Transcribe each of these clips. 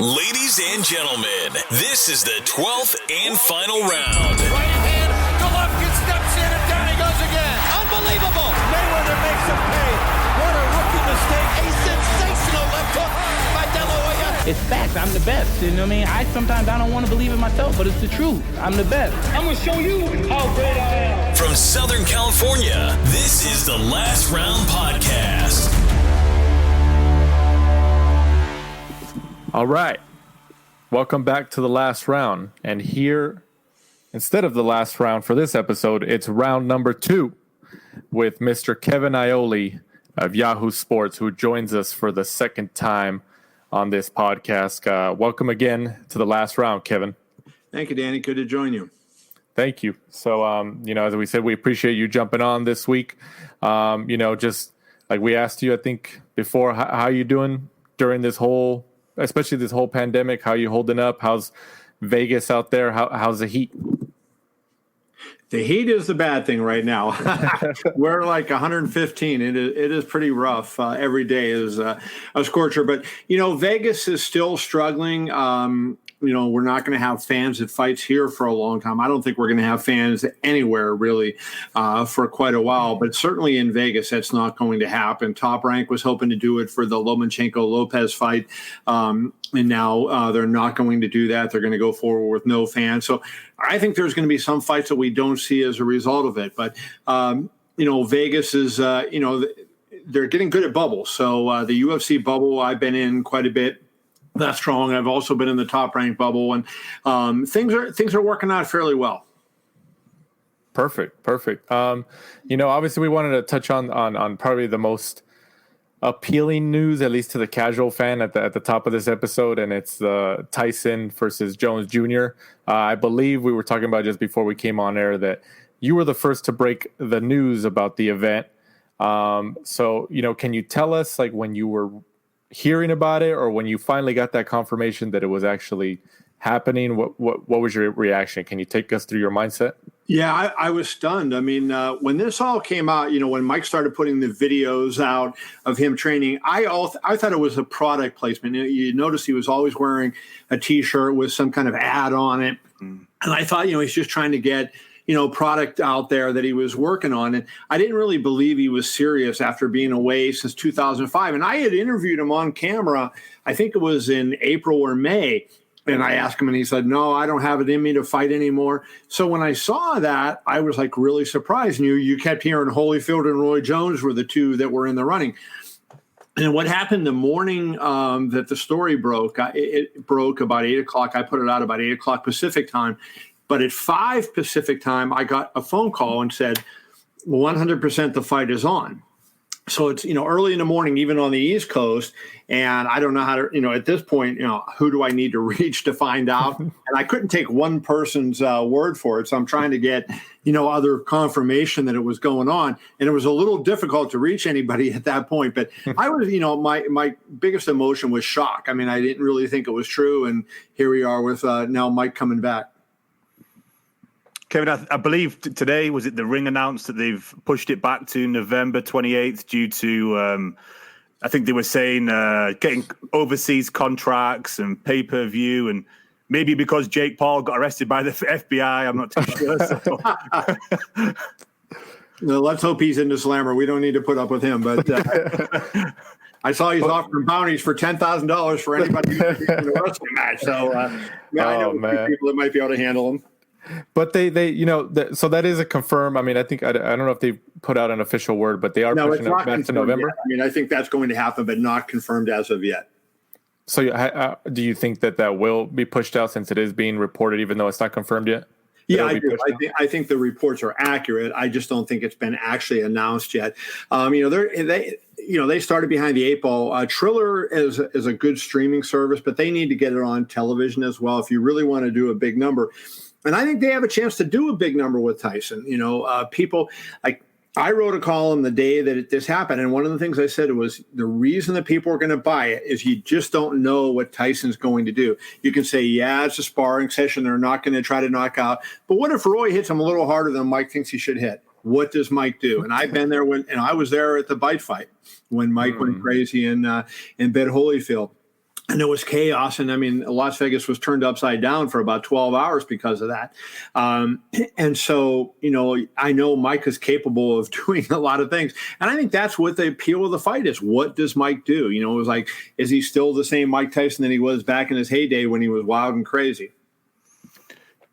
Ladies and gentlemen, this is the 12th and final round. Right hand, Golovkin steps in and down he goes again. Unbelievable. Mayweather makes him pay. What a rookie mistake. A sensational left hook by De La Hoya. It's facts. I'm the best. You know what I mean? Sometimes I don't want to believe it myself, but it's the truth. I'm the best. I'm going to show you how great I am. From Southern California, this is the Last Round Podcast. All right. Welcome back to the last round. And here, instead of the last round for this episode, it's round number 2 with Mr. Kevin Iole of Yahoo Sports, who joins us for the second time on this podcast. Welcome again to the last round, Kevin. Thank you, Danny. Good to join you. Thank you. So, as we said, we appreciate you jumping on this week. Just like we asked you, I think, before, how you doing during this whole, especially this whole pandemic? How you holding up? How's Vegas out there? How's the heat? The heat is the bad thing right now. We're like 115. It is pretty rough. Every day is a scorcher. But, Vegas is still struggling. We're not going to have fans at fights here for a long time. I don't think we're going to have fans anywhere really for quite a while. But certainly in Vegas, that's not going to happen. Top Rank was hoping to do it for the Lomachenko-Lopez fight. And now they're not going to do that. They're going to go forward with no fans. So I think there's going to be some fights that we don't see as a result of it. But, Vegas is, they're getting good at bubbles. So the UFC bubble I've been in quite a bit. That's strong. I've also been in the Top Rank bubble, and things are working out fairly well. Perfect. Obviously we wanted to touch on probably the most appealing news, at least to the casual fan, at the top of this episode, and it's the Tyson versus Jones Jr. I believe we were talking about just before we came on air that you were the first to break the news about the event. So can you tell us, like, when you were hearing about it or when you finally got that confirmation that it was actually happening, what was your reaction? Can you take us through your mindset? Yeah, I was stunned. I mean, when this all came out, when Mike started putting the videos out of him training, I thought it was a product placement. You notice he was always wearing a T-shirt with some kind of ad on it. And I thought, he's just trying to get product out there that he was working on. And I didn't really believe he was serious after being away since 2005. And I had interviewed him on camera, I think it was in April or May. And I asked him and he said, no, I don't have it in me to fight anymore. So when I saw that, I was like really surprised. And you kept hearing Holyfield and Roy Jones were the two that were in the running. And what happened the morning that the story broke, it broke about 8 o'clock. I put it out about 8 o'clock Pacific time. But at 5 Pacific time, I got a phone call and said, 100% the fight is on. So it's, early in the morning, even on the East Coast. And I don't know how to, at this point, who do I need to reach to find out? And I couldn't take one person's word for it. So I'm trying to get, other confirmation that it was going on. And it was a little difficult to reach anybody at that point. But I was, my biggest emotion was shock. I mean, I didn't really think it was true. And here we are with now Mike coming back. Kevin, I believe today, was it the Ring announced that they've pushed it back to November 28th due to, I think they were saying, getting overseas contracts and pay-per-view, and maybe because Jake Paul got arrested by the FBI, I'm not too sure. So. No, let's hope he's into Slammer. We don't need to put up with him, but I saw he's offering bounties for $10,000 for anybody who's in a wrestling match. So I know people that might be able to handle him. But they so that is a confirm. I mean, I think I don't know if they put out an official word, but they are pushing it back to November. Yet. I mean, I think that's going to happen, but not confirmed as of yet. So, do you think that will be pushed out since it is being reported, even though it's not confirmed yet? Yeah, I do. I think the reports are accurate. I just don't think it's been actually announced yet. They started behind the 8 ball. Triller is a good streaming service, but they need to get it on television as well if you really want to do a big number. And I think they have a chance to do a big number with Tyson. People like I wrote a column the day that this happened. And one of the things I said was the reason that people are going to buy it is you just don't know what Tyson's going to do. You can say, yeah, it's a sparring session. They're not going to try to knock out. But what if Roy hits him a little harder than Mike thinks he should hit? What does Mike do? And I've been there and I was there at the bite fight when Mike went crazy and bet Holyfield. And there was chaos. And I mean, Las Vegas was turned upside down for about 12 hours because of that. And so, I know Mike is capable of doing a lot of things. And I think that's what the appeal of the fight is. What does Mike do? It was like, is he still the same Mike Tyson that he was back in his heyday when he was wild and crazy?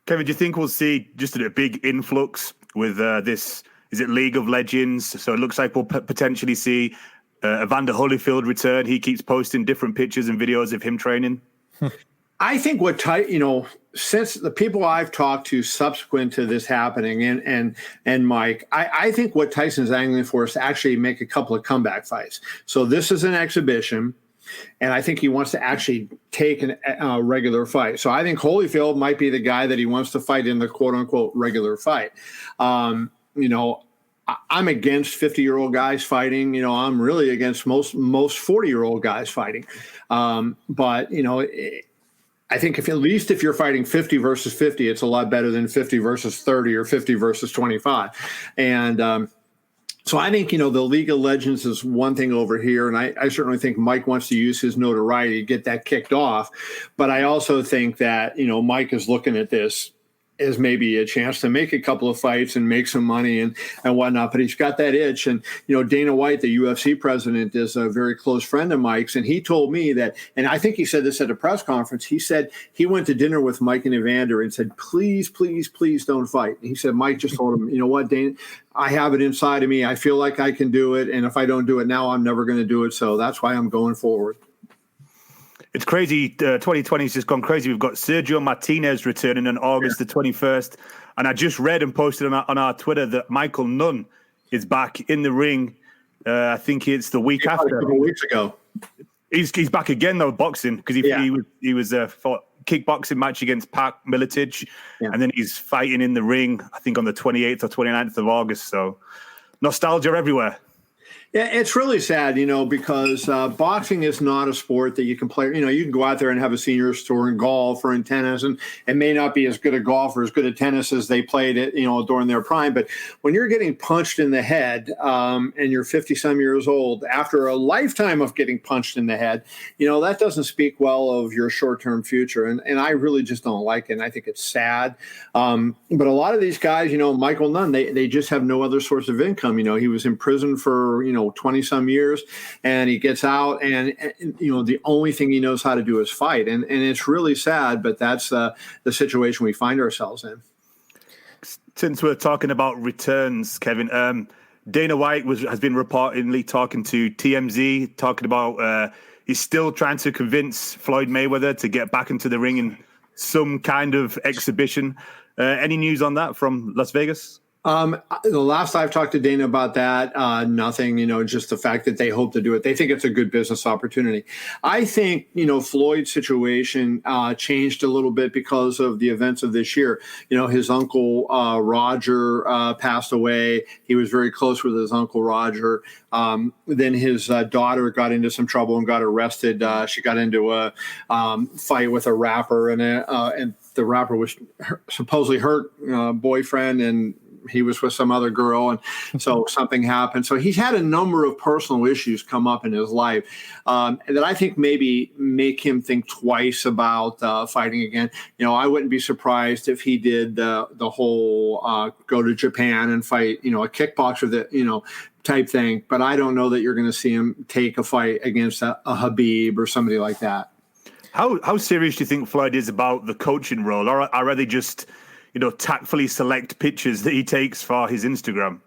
Kevin, do you think we'll see just a big influx with this? Is it League of Legends? So it looks like we'll potentially see Evander Holyfield return. He keeps posting different pictures and videos of him training. I think since the people I've talked to subsequent to this happening and Mike, I think what Tyson's angling for is to actually make a couple of comeback fights. So this is an exhibition, and I think he wants to actually take a regular fight. So I think Holyfield might be the guy that he wants to fight in the quote unquote regular fight. I'm against 50-year-old guys fighting. I'm really against most 40-year-old guys fighting. But I think if you're fighting 50 versus 50, it's a lot better than 50 versus 30 or 50 versus 25. And so I think, the League of Legends is one thing over here. And I certainly think Mike wants to use his notoriety to get that kicked off. But I also think that, Mike is looking at this as maybe a chance to make a couple of fights and make some money and whatnot. But he's got that itch. And, Dana White, the UFC president, is a very close friend of Mike's. And he told me that, and I think he said this at a press conference, he said he went to dinner with Mike and Evander and said, please, please, please don't fight. And he said, Mike just told him, you know what, Dana, I have it inside of me. I feel like I can do it. And if I don't do it now, I'm never going to do it. So that's why I'm going forward. It's crazy. 2020 has just gone crazy. We've got Sergio Martinez returning on August the 21st. And I just read and posted on our Twitter that Michael Nunn is back in the ring. I think it's the week after. A couple of weeks ago. He's back again, though, boxing, because he was fought kickboxing match against Pac Miletic. Yeah. And then he's fighting in the ring, I think, on the 28th or 29th of August. So nostalgia everywhere. Yeah, it's really sad, because boxing is not a sport that you can play. You can go out there and have a seniors tour in golf or in tennis, and it may not be as good at golf or as good at tennis as they played it, during their prime. But when you're getting punched in the head and you're 50-some years old, after a lifetime of getting punched in the head, that doesn't speak well of your short-term future. And I really just don't like it. And I think it's sad. But a lot of these guys, Michael Nunn, they just have no other source of income. He was in prison for, 20-some years, and he gets out, and the only thing he knows how to do is fight. And it's really sad, but that's the situation we find ourselves in. Since we're talking about returns, Kevin, Dana White has been reportedly talking to TMZ, talking about he's still trying to convince Floyd Mayweather to get back into the ring in some kind of exhibition. Any news on that from Las Vegas? The last I've talked to Dana about that, nothing, just the fact that they hope to do it. They think it's a good business opportunity. I think, Floyd's situation changed a little bit because of the events of this year. His uncle, Roger, passed away. He was very close with his uncle, Roger. Then his daughter got into some trouble and got arrested. She got into a fight with a rapper, and the rapper was supposedly her boyfriend, and he was with some other girl, and so something happened. So he's had a number of personal issues come up in his life that I think maybe make him think twice about fighting again. I wouldn't be surprised if he did the whole go to Japan and fight, a kickboxer that, type thing. But I don't know that you're going to see him take a fight against a Habib or somebody like that. How serious do you think Floyd is about the coaching role, or are they just tactfully select pictures that he takes for his Instagram?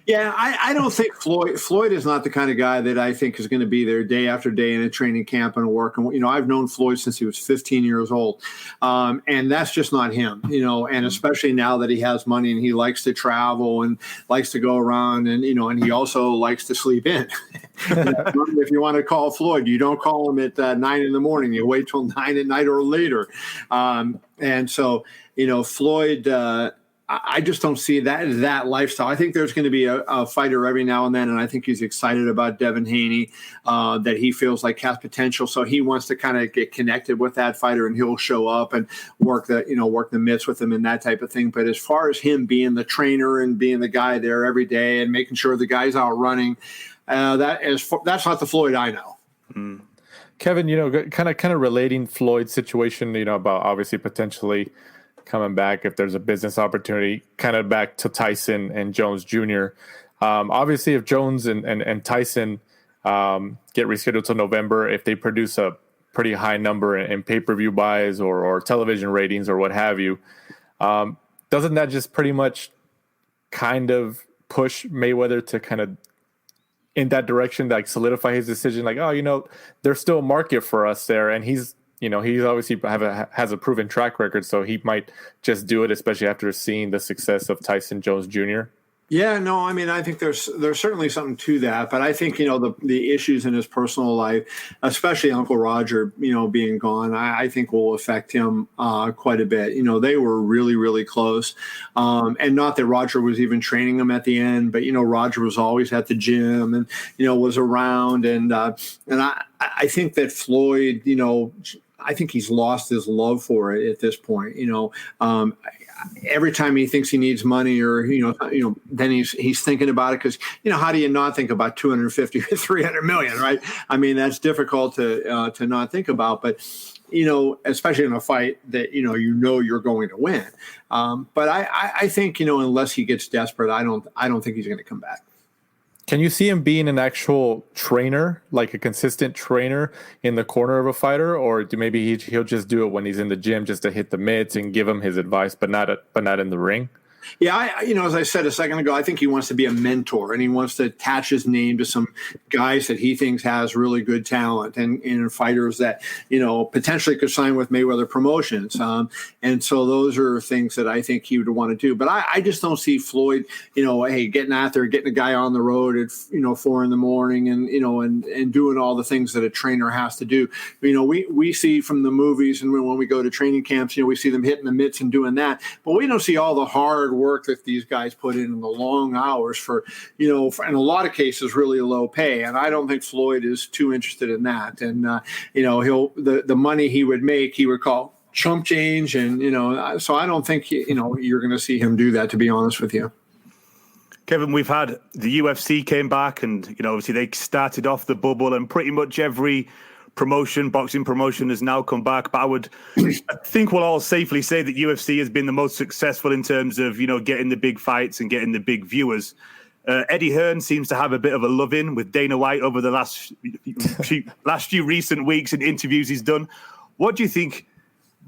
Yeah, I don't think Floyd is not the kind of guy that I think is going to be there day after day in a training camp and work. And, I've known Floyd since he was 15 years old. And that's just not him, and especially now that he has money and he likes to travel and likes to go around and, and he also likes to sleep in. If you want to call Floyd, you don't call him at 9 in the morning. You wait till 9 at night or later. And so, Floyd, I just don't see that lifestyle. I think there's going to be a fighter every now and then, and I think he's excited about Devin Haney, that he feels like has potential. So he wants to kind of get connected with that fighter, and he'll show up and work the mitts with him and that type of thing. But as far as him being the trainer and being the guy there every day and making sure the guy's out running, that's not the Floyd I know. Kevin, kind of relating Floyd's situation, about obviously potentially coming back if there's a business opportunity, kind of back to Tyson and Jones Jr. Obviously, if Jones and Tyson get rescheduled to November, if they produce a pretty high number in pay-per-view buys or television ratings or what have you, doesn't that just pretty much kind of push Mayweather to kind of in that direction, like solidify his decision, like, there's still a market for us there, and he's obviously has a proven track record, so he might just do it, especially after seeing the success of Tyson Jones Jr. Yeah, no, I mean, I think there's certainly something to that, but I think the issues in his personal life, especially Uncle Roger, being gone, I think will affect him quite a bit. They were really, really close, and not that Roger was even training him at the end, but Roger was always at the gym and was around, and I think that Floyd, I think he's lost his love for it at this point. Every time he thinks he needs money, or then he's thinking about it, because how do you not think about 250 or 300 million, right? I mean, that's difficult to not think about, but especially in a fight that you're going to win. But I think unless he gets desperate, I don't think he's going to come back. Can you see him being an actual trainer, like a consistent trainer in the corner of a fighter, or maybe he'll just do it when he's in the gym just to hit the mitts and give him his advice, but not in the ring? Yeah, as I said a second ago, I think he wants to be a mentor, and he wants to attach his name to some guys that he thinks has really good talent and fighters that, potentially could sign with Mayweather Promotions. And so those are things that I think he would want to do. But I just don't see Floyd, getting out there, getting a guy on the road at, 4 a.m. and doing all the things that a trainer has to do. We see from the movies, and when we go to training camps, we see them hitting the mitts and doing that, but we don't see all the hard work that these guys put in the long hours for in a lot of cases, really low pay. And I don't think Floyd is too interested in that. And, the money he would make, he would call chump change. And, so I don't think, you're going to see him do that, to be honest with you. Kevin, we've had the UFC came back, and, obviously they started off the bubble, and pretty much every boxing promotion has now come back. But I think we'll all safely say that UFC has been the most successful in terms of, getting the big fights and getting the big viewers. Eddie Hearn seems to have a bit of a love-in with Dana White over the last few recent weeks in interviews he's done. What do you think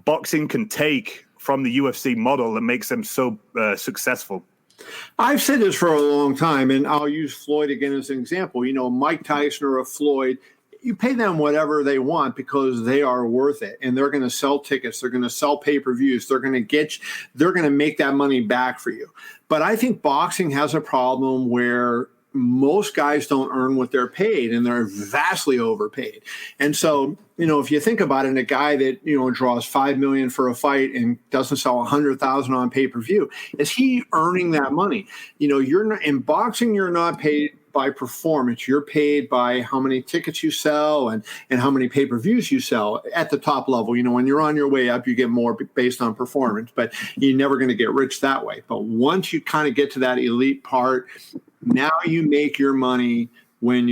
boxing can take from the UFC model that makes them so successful? I've said this for a long time, and I'll use Floyd again as an example. Mike Tyson or a Floyd, you pay them whatever they want because they are worth it, and they're going to sell tickets. They're going to sell pay-per-views. They're going to make that money back for you. But I think boxing has a problem where most guys don't earn what they're paid, and they're vastly overpaid. And so, if you think about it, a guy that, draws $5 million for a fight and doesn't sell 100,000 on pay-per-view, is he earning that money? You're not, in boxing, you're not paid by performance. You're paid by how many tickets you sell and how many pay-per-views you sell at the top level. When you're on your way up, you get more based on performance, but you're never going to get rich that way. But once you kind of get to that elite part, now you make your money when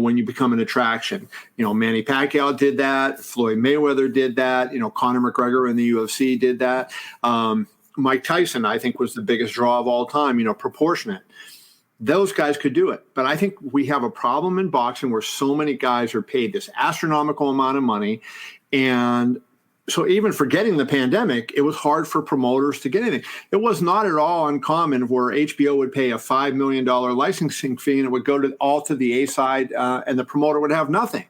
when you become an attraction. Manny Pacquiao did that. Floyd Mayweather did that. Conor McGregor in the UFC did that. Mike Tyson, I think, was the biggest draw of all time, proportionate. Those guys could do it. But I think we have a problem in boxing where so many guys are paid this astronomical amount of money. And so even forgetting the pandemic, it was hard for promoters to get anything. It was not at all uncommon where HBO would pay a $5 million licensing fee, and it would go all to the A side, and the promoter would have nothing.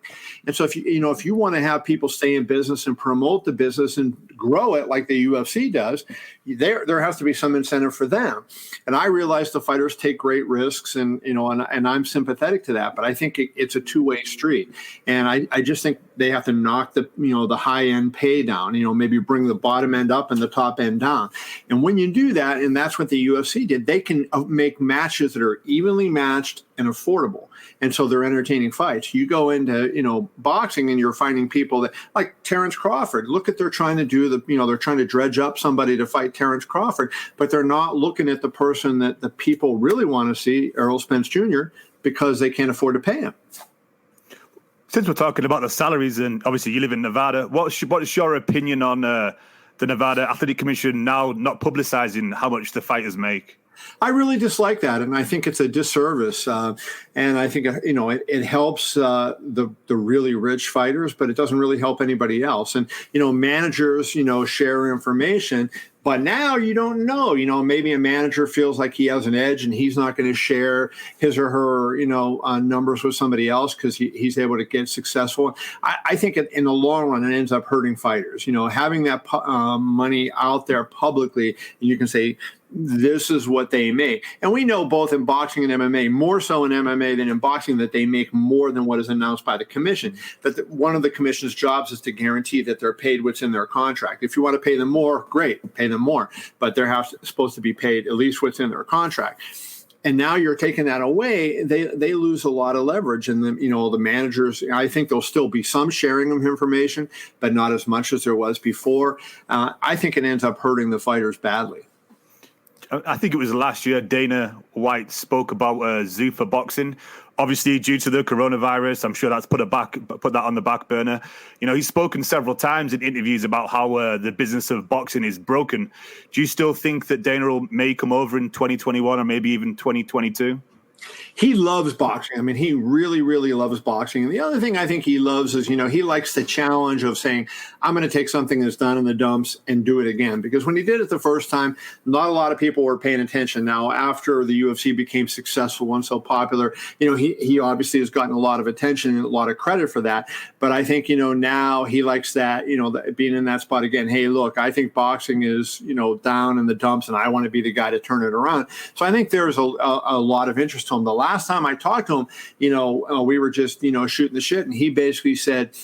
And so if you want to have people stay in business and promote the business and grow it like the UFC does, there has to be some incentive for them. And I realize the fighters take great risks, and I'm sympathetic to that. But I think it's a two-way street, and I just think they have to knock the high end pay down. Maybe bring the bottom end up and the top end down. And when you do that, and that's what the UFC did, they can make matches that are evenly matched and affordable. And so they're entertaining fights. You go into, boxing, and you're finding people that, like Terrence Crawford, look at, they're trying to do they're trying to dredge up somebody to fight Terrence Crawford, but they're not looking at the person that the people really want to see, Errol Spence Jr., because they can't afford to pay him. Since we're talking about the salaries, and obviously you live in Nevada, what's your opinion on the Nevada Athletic Commission now not publicizing how much the fighters make? I really dislike that, and I think it's a disservice. And I think it helps the really rich fighters, but it doesn't really help anybody else. And managers share information, but now you don't know. Maybe a manager feels like he has an edge, and he's not going to share his or her numbers with somebody else because he's able to get successful. I think in the long run, it ends up hurting fighters. Having that money out there publicly, and you can say, this is what they make. And we know both in boxing and MMA, more so in MMA than in boxing, that they make more than what is announced by the commission. But one of the commission's jobs is to guarantee that they're paid what's in their contract. If you want to pay them more, great, pay them more. But they're supposed to be paid at least what's in their contract. And now you're taking that away, they lose a lot of leverage. And the managers, I think there'll still be some sharing of information, but not as much as there was before. I think it ends up hurting the fighters badly. I think it was last year Dana White spoke about Zuffa Boxing. Obviously, due to the coronavirus, I'm sure that's put that on the back burner. He's spoken several times in interviews about how the business of boxing is broken. Do you still think that Dana may come over in 2021 or maybe even 2022? He loves boxing. I mean, he really, really loves boxing. And the other thing I think he loves is, he likes the challenge of saying, I'm going to take something that's done in the dumps and do it again. Because when he did it the first time, not a lot of people were paying attention. Now, after the UFC became successful and so popular, he obviously has gotten a lot of attention and a lot of credit for that. But I think, now he likes that, being in that spot again. Hey, look, I think boxing is, down in the dumps, and I want to be the guy to turn it around. So I think there's a lot of interest to him. The last time I talked to him, we were just, shooting the shit. And he basically said,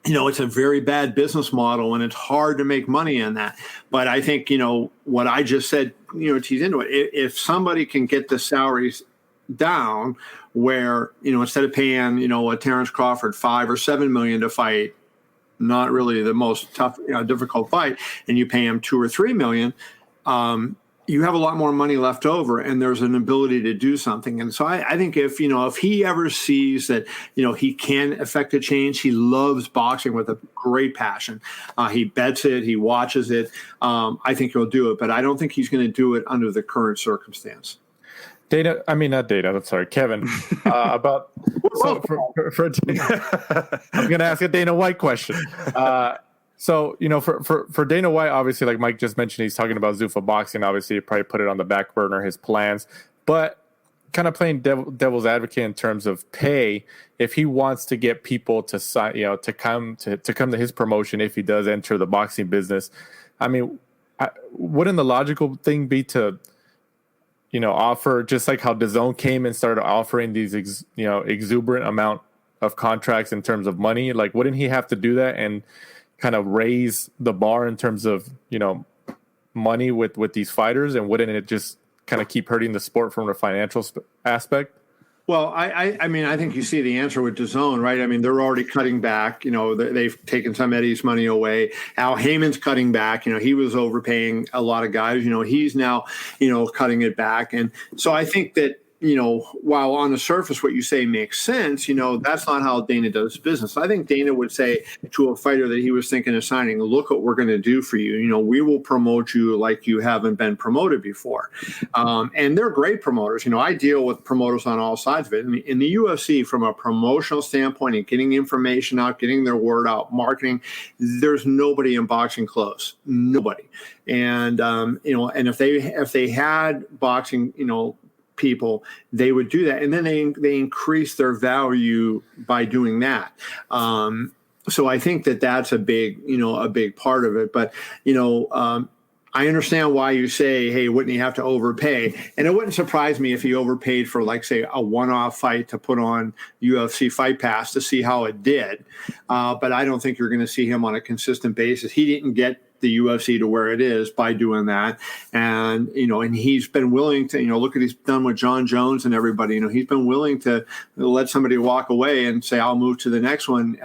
it's a very bad business model and it's hard to make money in that. But I think, what I just said, tease into it. If somebody can get the salaries down where, instead of paying, a Terrence Crawford $5 or $7 million to fight, not really the most tough, difficult fight, and you pay him $2 or $3 million, you have a lot more money left over, and there's an ability to do something. And so I think if he ever sees that, he can affect a change, he loves boxing with a great passion. He bets it, he watches it. I think he'll do it, but I don't think he's going to do it under the current circumstance. Kevin, about, so for I'm going to ask a Dana White question. So, for Dana White, obviously, like Mike just mentioned, he's talking about Zuffa Boxing. Obviously, he probably put it on the back burner, his plans. But kind of playing devil's advocate in terms of pay, if he wants to get people to sign, to come to his promotion, if he does enter the boxing business, I mean, wouldn't the logical thing be to, offer, just like how DAZN came and started offering these, exuberant amount of contracts in terms of money? Like, wouldn't he have to do that and kind of raise the bar in terms of, money with these fighters? And wouldn't it just kind of keep hurting the sport from a financial aspect? Well, I mean, I think you see the answer with DAZN, right? I mean, they're already cutting back. They've taken some Eddie's money away. Al Heyman's cutting back. He was overpaying a lot of guys. He's now, cutting it back. And so I think that, while on the surface what you say makes sense, that's not how Dana does business. I think Dana would say to a fighter that he was thinking of signing, look what we're going to do for you. We will promote you like you haven't been promoted before. And they're great promoters. I deal with promoters on all sides of it. In the UFC, from a promotional standpoint and getting information out, getting their word out, marketing, there's nobody in boxing close. Nobody. And, and if they had boxing, people, they would do that, and then they increase their value by doing that. So I think that's a big part of it. But I understand why you say, hey, wouldn't he have to overpay? And it wouldn't surprise me if he overpaid for, like, say, a one-off fight to put on UFC Fight Pass to see how it did. But I don't think you're going to see him on a consistent basis. He didn't get the UFC to where it is by doing that. And, and he's been willing to, look at what he's done with John Jones and everybody. He's been willing to let somebody walk away and say, I'll move to the next one,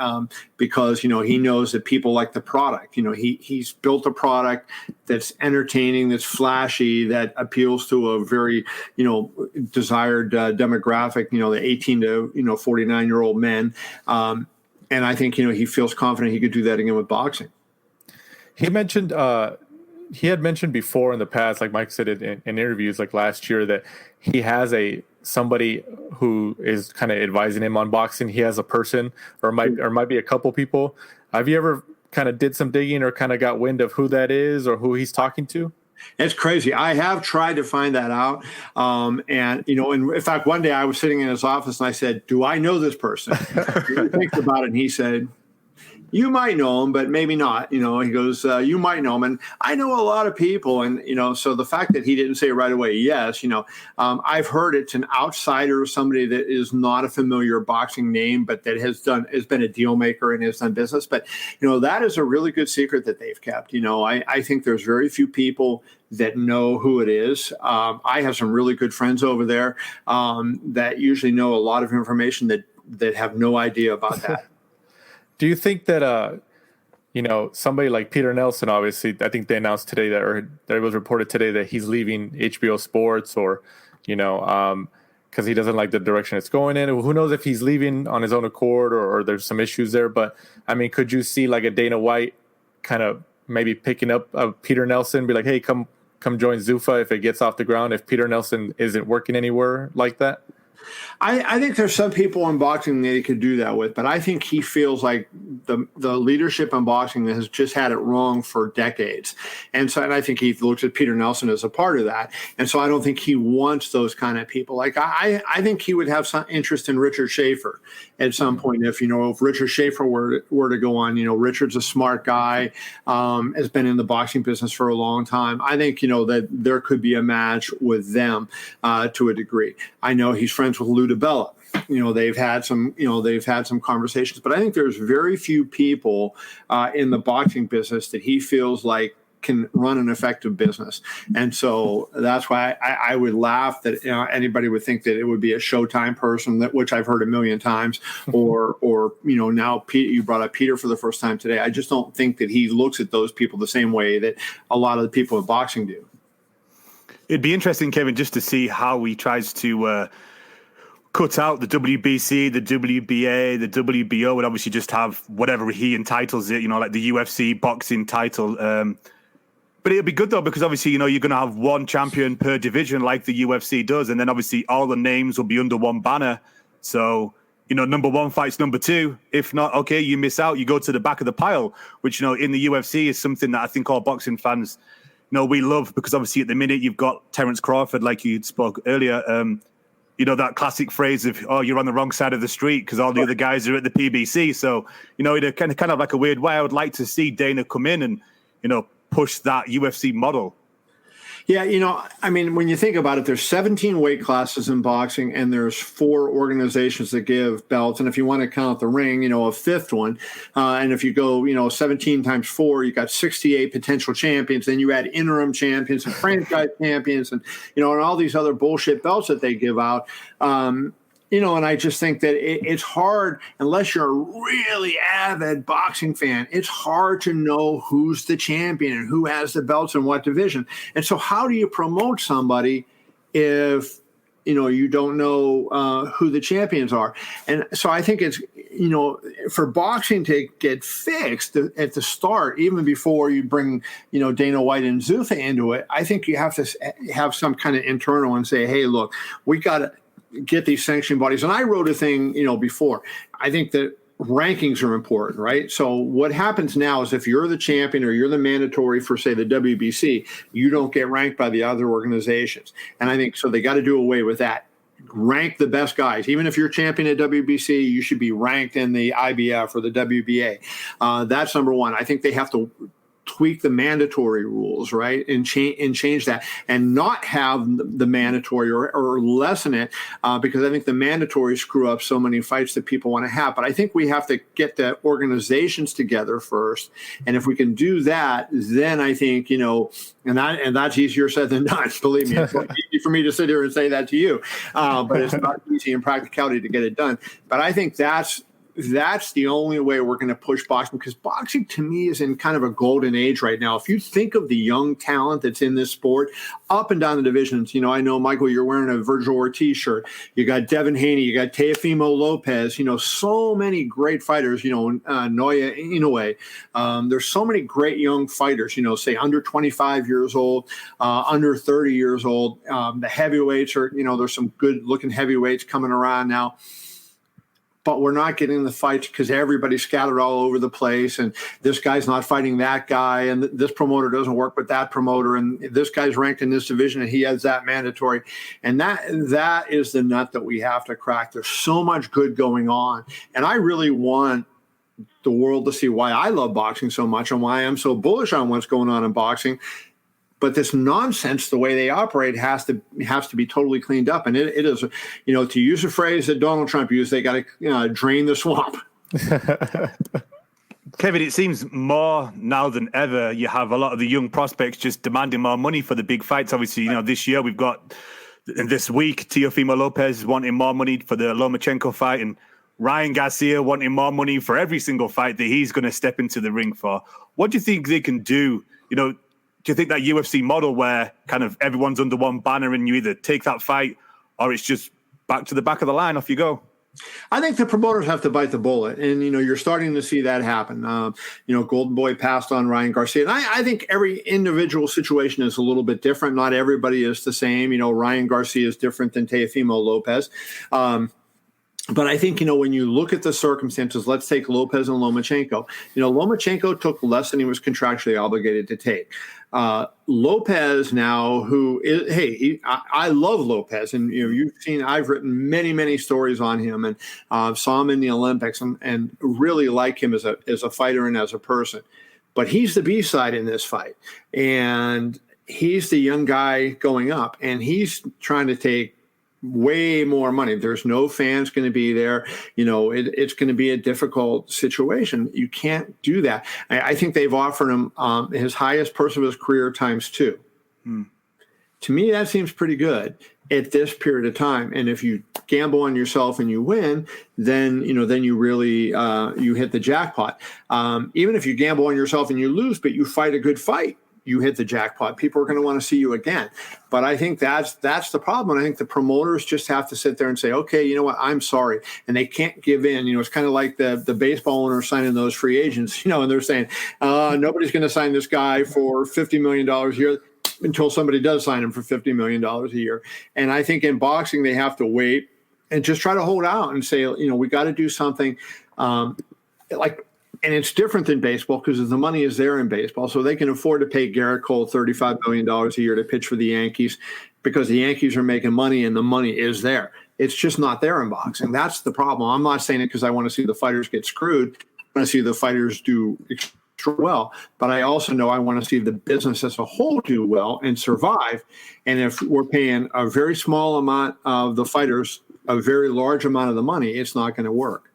because, he knows that people like the product. He's built a product that's entertaining, that's flashy, that appeals to a very, desired demographic, the 18 to, 49-year-old men. And I think, he feels confident he could do that again with boxing. He mentioned he had mentioned before in the past, like Mike said in interviews like last year, that he has somebody who is kind of advising him on boxing. He has a person or might be a couple people. Have you ever kind of did some digging or kind of got wind of who that is or who he's talking to? It's crazy. I have tried to find that out. And in fact, one day I was sitting in his office and I said, do I know this person? He thinks about it and he said, you might know him, but maybe not. He goes, you might know him. And I know a lot of people. And, so the fact that he didn't say right away, yes, I've heard it's an outsider, somebody that is not a familiar boxing name, but that has been a deal maker and has done business. But, that is a really good secret that they've kept. I think there's very few people that know who it is. I have some really good friends over there that usually know a lot of information that have no idea about that. Do you think that, somebody like Peter Nelson, obviously, I think they announced today that it was reported today that he's leaving HBO Sports or, because he doesn't like the direction it's going in. Who knows if he's leaving on his own accord or there's some issues there. But, I mean, could you see like a Dana White kind of maybe picking up Peter Nelson, be like, hey, come join Zuffa if it gets off the ground, if Peter Nelson isn't working anywhere like that? I think there's some people in boxing that he could do that with, but I think he feels like the leadership in boxing has just had it wrong for decades. And I think he looks at Peter Nelson as a part of that. And so I don't think he wants those kind of people. Like I think he would have some interest in Richard Schaefer at some point. If Richard Schaefer were to go on, Richard's a smart guy, has been in the boxing business for a long time. I think, that there could be a match with them to a degree. I know he's friends with Lou DiBella. They've had some conversations, but I think there's very few people in the boxing business that he feels like can run an effective business. And so that's why I would laugh that anybody would think that it would be a Showtime person, which I've heard a million times, or now Pete, you brought up Peter for the first time today. I just don't think that he looks at those people the same way that a lot of the people in boxing do. It'd be interesting, Kevin, just to see how he tries to cut out the WBC, the WBA, the WBO, and obviously just have whatever he entitles it, like the UFC boxing title. But it'll be good, though, because obviously, you're going to have one champion per division like the UFC does. And then obviously all the names will be under one banner. So, number one fights number two. If not, okay, you miss out. You go to the back of the pile, which, in the UFC is something that I think all boxing fans, we love, because obviously at the minute you've got Terence Crawford, like you spoke earlier, that classic phrase of, oh, you're on the wrong side of the street because all the other guys are at the PBC. So, in a kind of like a weird way, I would like to see Dana come in and, push that UFC model. Yeah, when you think about it, there's 17 weight classes in boxing, and there's 4 organizations that give belts. And if you want to count the ring, a fifth one. And if you go, 17 times 4, you got 68 potential champions. Then you add interim champions and franchise champions and, and all these other bullshit belts that they give out. And I just think that it's hard, unless you're a really avid boxing fan, it's hard to know who's the champion and who has the belts in what division. And so how do you promote somebody if, you don't know who the champions are? And so I think it's, for boxing to get fixed at the start, even before you bring, Dana White and Zuffa into it, I think you have to have some kind of internal and say, hey, look, we got to get these sanctioning bodies. And I wrote a thing, before. I think that rankings are important, right? So what happens now is if you're the champion or you're the mandatory for, say, the WBC, you don't get ranked by the other organizations. And I think so they got to do away with that. Rank the best guys. Even if you're champion at WBC, you should be ranked in the IBF or the WBA. That's number one. I think they have to tweak the mandatory rules, right, and change that, and not have the mandatory or lessen it, because I think the mandatory screw up so many fights that people want to have. But I think we have to get the organizations together first, and if we can do that, then I think, and that's easier said than done. Believe me, it's easy for me to sit here and say that to you, but it's not easy in practicality to get it done. But I think that's the only way we're going to push boxing, because boxing to me is in kind of a golden age right now. If you think of the young talent that's in this sport up and down the divisions, I know, Michael, you're wearing a Virgil Ortiz shirt. You got Devin Haney, you got Teofimo Lopez, so many great fighters, Noya Inoue. There's so many great young fighters, say under 25 years old, under 30 years old. The heavyweights are, there's some good looking heavyweights coming around now. But we're not getting the fights because everybody's scattered all over the place, and this guy's not fighting that guy, and this promoter doesn't work with that promoter, and this guy's ranked in this division and he has that mandatory. And that is the nut that we have to crack. There's so much good going on, and I really want the world to see why I love boxing so much and why I'm so bullish on what's going on in boxing. But this nonsense, the way they operate, has to be totally cleaned up. And it is, to use a phrase that Donald Trump used, they got to drain the swamp. Kevin, it seems more now than ever, you have a lot of the young prospects just demanding more money for the big fights. Obviously, this year we've got, this week, Teofimo Lopez wanting more money for the Lomachenko fight, and Ryan Garcia wanting more money for every single fight that he's going to step into the ring for. What do you think they can do? Do you think that UFC model where kind of everyone's under one banner and you either take that fight or it's just back to the back of the line, off you go? I think the promoters have to bite the bullet, and you're starting to see that happen. Golden Boy passed on Ryan Garcia, and I think every individual situation is a little bit different. Not everybody is the same. Ryan Garcia is different than Teofimo Lopez. But I think, when you look at the circumstances, let's take Lopez and Lomachenko. Lomachenko took less than he was contractually obligated to take. Lopez now, I love Lopez, and you've seen, I've written many, many stories on him, and saw him in the Olympics, and really like him as a fighter and as a person. But he's the B-side in this fight, and he's the young guy going up, and he's trying to take way more money. There's no fans going to be there. It's going to be a difficult situation. You can't do that. I think they've offered him his highest purse of his career ×2. To me, that seems pretty good at this period of time. And if you gamble on yourself and you win, then you really you hit the jackpot. Even if you gamble on yourself and you lose, but you fight a good fight, you hit the jackpot. People are going to want to see you again. But I think that's the problem. And I think the promoters just have to sit there and say, okay, you know what, I'm sorry. And they can't give in. It's kind of like the baseball owners signing those free agents, and they're saying, nobody's going to sign this guy for $50 million a year until somebody does sign him for $50 million a year. And I think in boxing, they have to wait and just try to hold out and say, we got to do something and it's different than baseball because the money is there in baseball. So they can afford to pay Garrett Cole $35 million a year to pitch for the Yankees because the Yankees are making money and the money is there. It's just not there in boxing. That's the problem. I'm not saying it because I want to see the fighters get screwed. I want to see the fighters do extra well. But I also know I want to see the business as a whole do well and survive. And if we're paying a very small amount of the fighters a very large amount of the money, it's not going to work.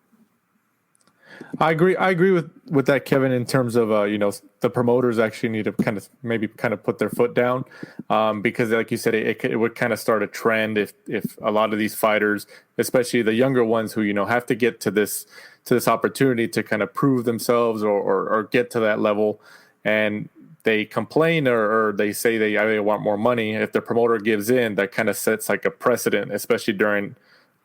I agree with that, Kevin, in terms of, the promoters actually need to kind of put their foot down because like you said, it would kind of start a trend if a lot of these fighters, especially the younger ones who, have to get to this opportunity to kind of prove themselves or get to that level, and they complain or they say they want more money. If the promoter gives in, that kind of sets like a precedent, especially during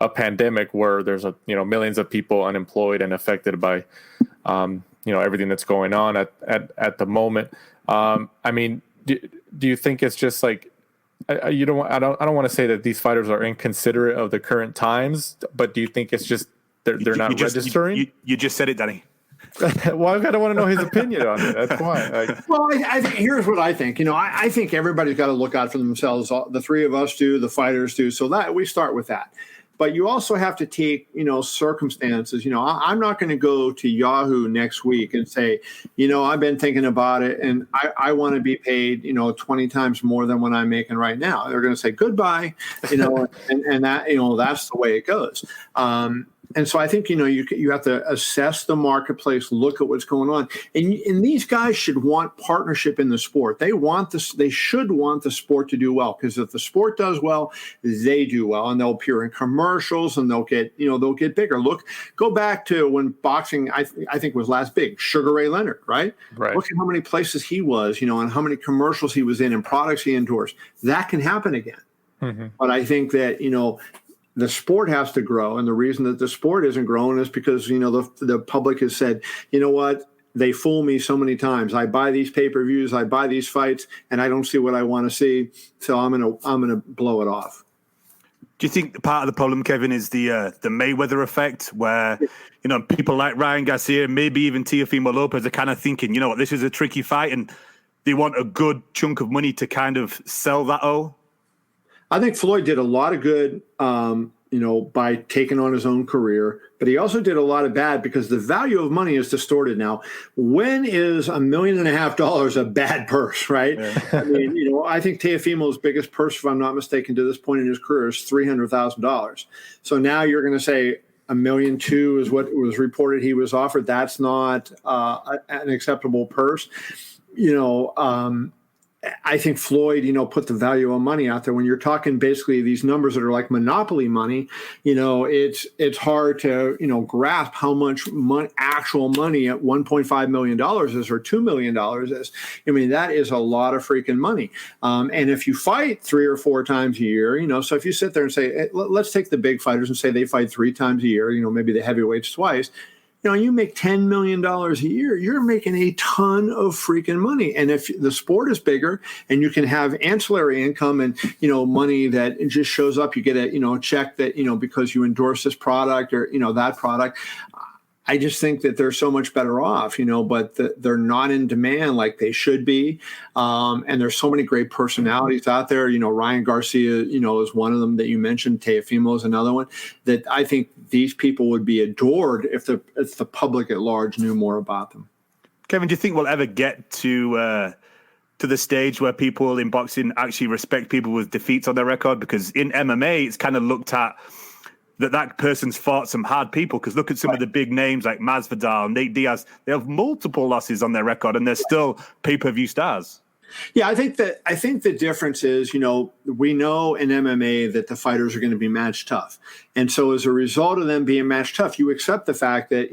a pandemic where there's millions of people unemployed and affected by everything that's going on at the moment. Do you think it's just like I don't want to say that these fighters are inconsiderate of the current times, but do you think it's just they're not registering? You just said it, Danny. Well, I kind of want to know his opinion on it. That's why. Well, I think here's what I think. I think everybody's got to look out for themselves. The three of us do, the fighters do. So that we start with that. But you also have to take, circumstances. I'm not going to go to Yahoo next week and say, I've been thinking about it and I want to be paid, 20 times more than what I'm making right now. They're going to say goodbye, and that, that's the way it goes. And so I think, you have to assess the marketplace, look at what's going on. And these guys should want partnership in the sport. They should want the sport to do well, because if the sport does well, they do well, and they'll appear in commercials and they'll get bigger. Go back to when boxing, I think was last big, Sugar Ray Leonard, right? Look at how many places he was, and how many commercials he was in and products he endorsed. That can happen again. Mm-hmm. But I think that, the sport has to grow, and the reason that the sport isn't growing is because the public has said, what, they fool me so many times. I buy these pay-per-views, I buy these fights, and I don't see what I want to see, so I'm gonna blow it off. Do you think part of the problem, Kevin, is the Mayweather effect, where people like Ryan Garcia, maybe even Teofimo Lopez, are kind of thinking, this is a tricky fight, and they want a good chunk of money to kind of sell that all? I think Floyd did a lot of good, by taking on his own career, but he also did a lot of bad because the value of money is distorted now. When is $1.5 million a bad purse, right? Yeah. I mean, I think Teofimo's biggest purse, if I'm not mistaken, to this point in his career is $300,000. So now you're going to say $1.2 million is what was reported he was offered. That's not an acceptable purse. I think Floyd, put the value of money out there. When you're talking basically these numbers that are like monopoly money, it's hard to, grasp how much actual money at $1.5 million is or $2 million is. I mean, that is a lot of freaking money. And if you fight 3 or 4 times a year, so if you sit there and say, let's take the big fighters and say they fight 3 times a year, maybe the heavyweights twice. You make $10 million a year, you're making a ton of freaking money. And if the sport is bigger and you can have ancillary income and, money that just shows up, you get a check that, because you endorse this product or, that product. I just think that they're so much better off, but they're not in demand like they should be. And there's so many great personalities out there. Ryan Garcia, is one of them that you mentioned. Teofimo is another one that I think these people would be adored if the public at large knew more about them. Kevin, do you think we'll ever get to the stage where people in boxing actually respect people with defeats on their record? Because in MMA, it's kind of looked at that person's fought some hard people, because look at some of the big names like Masvidal, Nate Diaz. They have multiple losses on their record, and they're still pay-per-view stars. Yeah, I think the difference is, we know in MMA that the fighters are going to be match tough. And so as a result of them being match tough, you accept the fact that,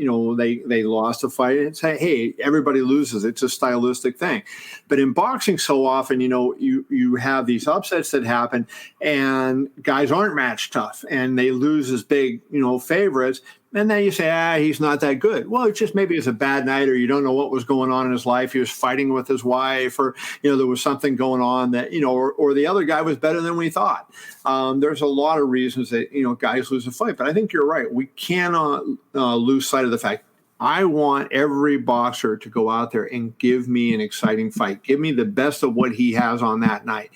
they lost a fight and say, hey, everybody loses. It's a stylistic thing. But in boxing, so often, you have these upsets that happen and guys aren't match tough and they lose as big, favorites. And then you say, he's not that good. Well, it's just maybe it's a bad night, or you don't know what was going on in his life. He was fighting with his wife, or, there was something going on that, or the other guy was better than we thought. There's a lot of reasons that, guys lose a fight. But I think you're right. We cannot lose sight of the fact I want every boxer to go out there and give me an exciting fight. Give me the best of what he has on that night.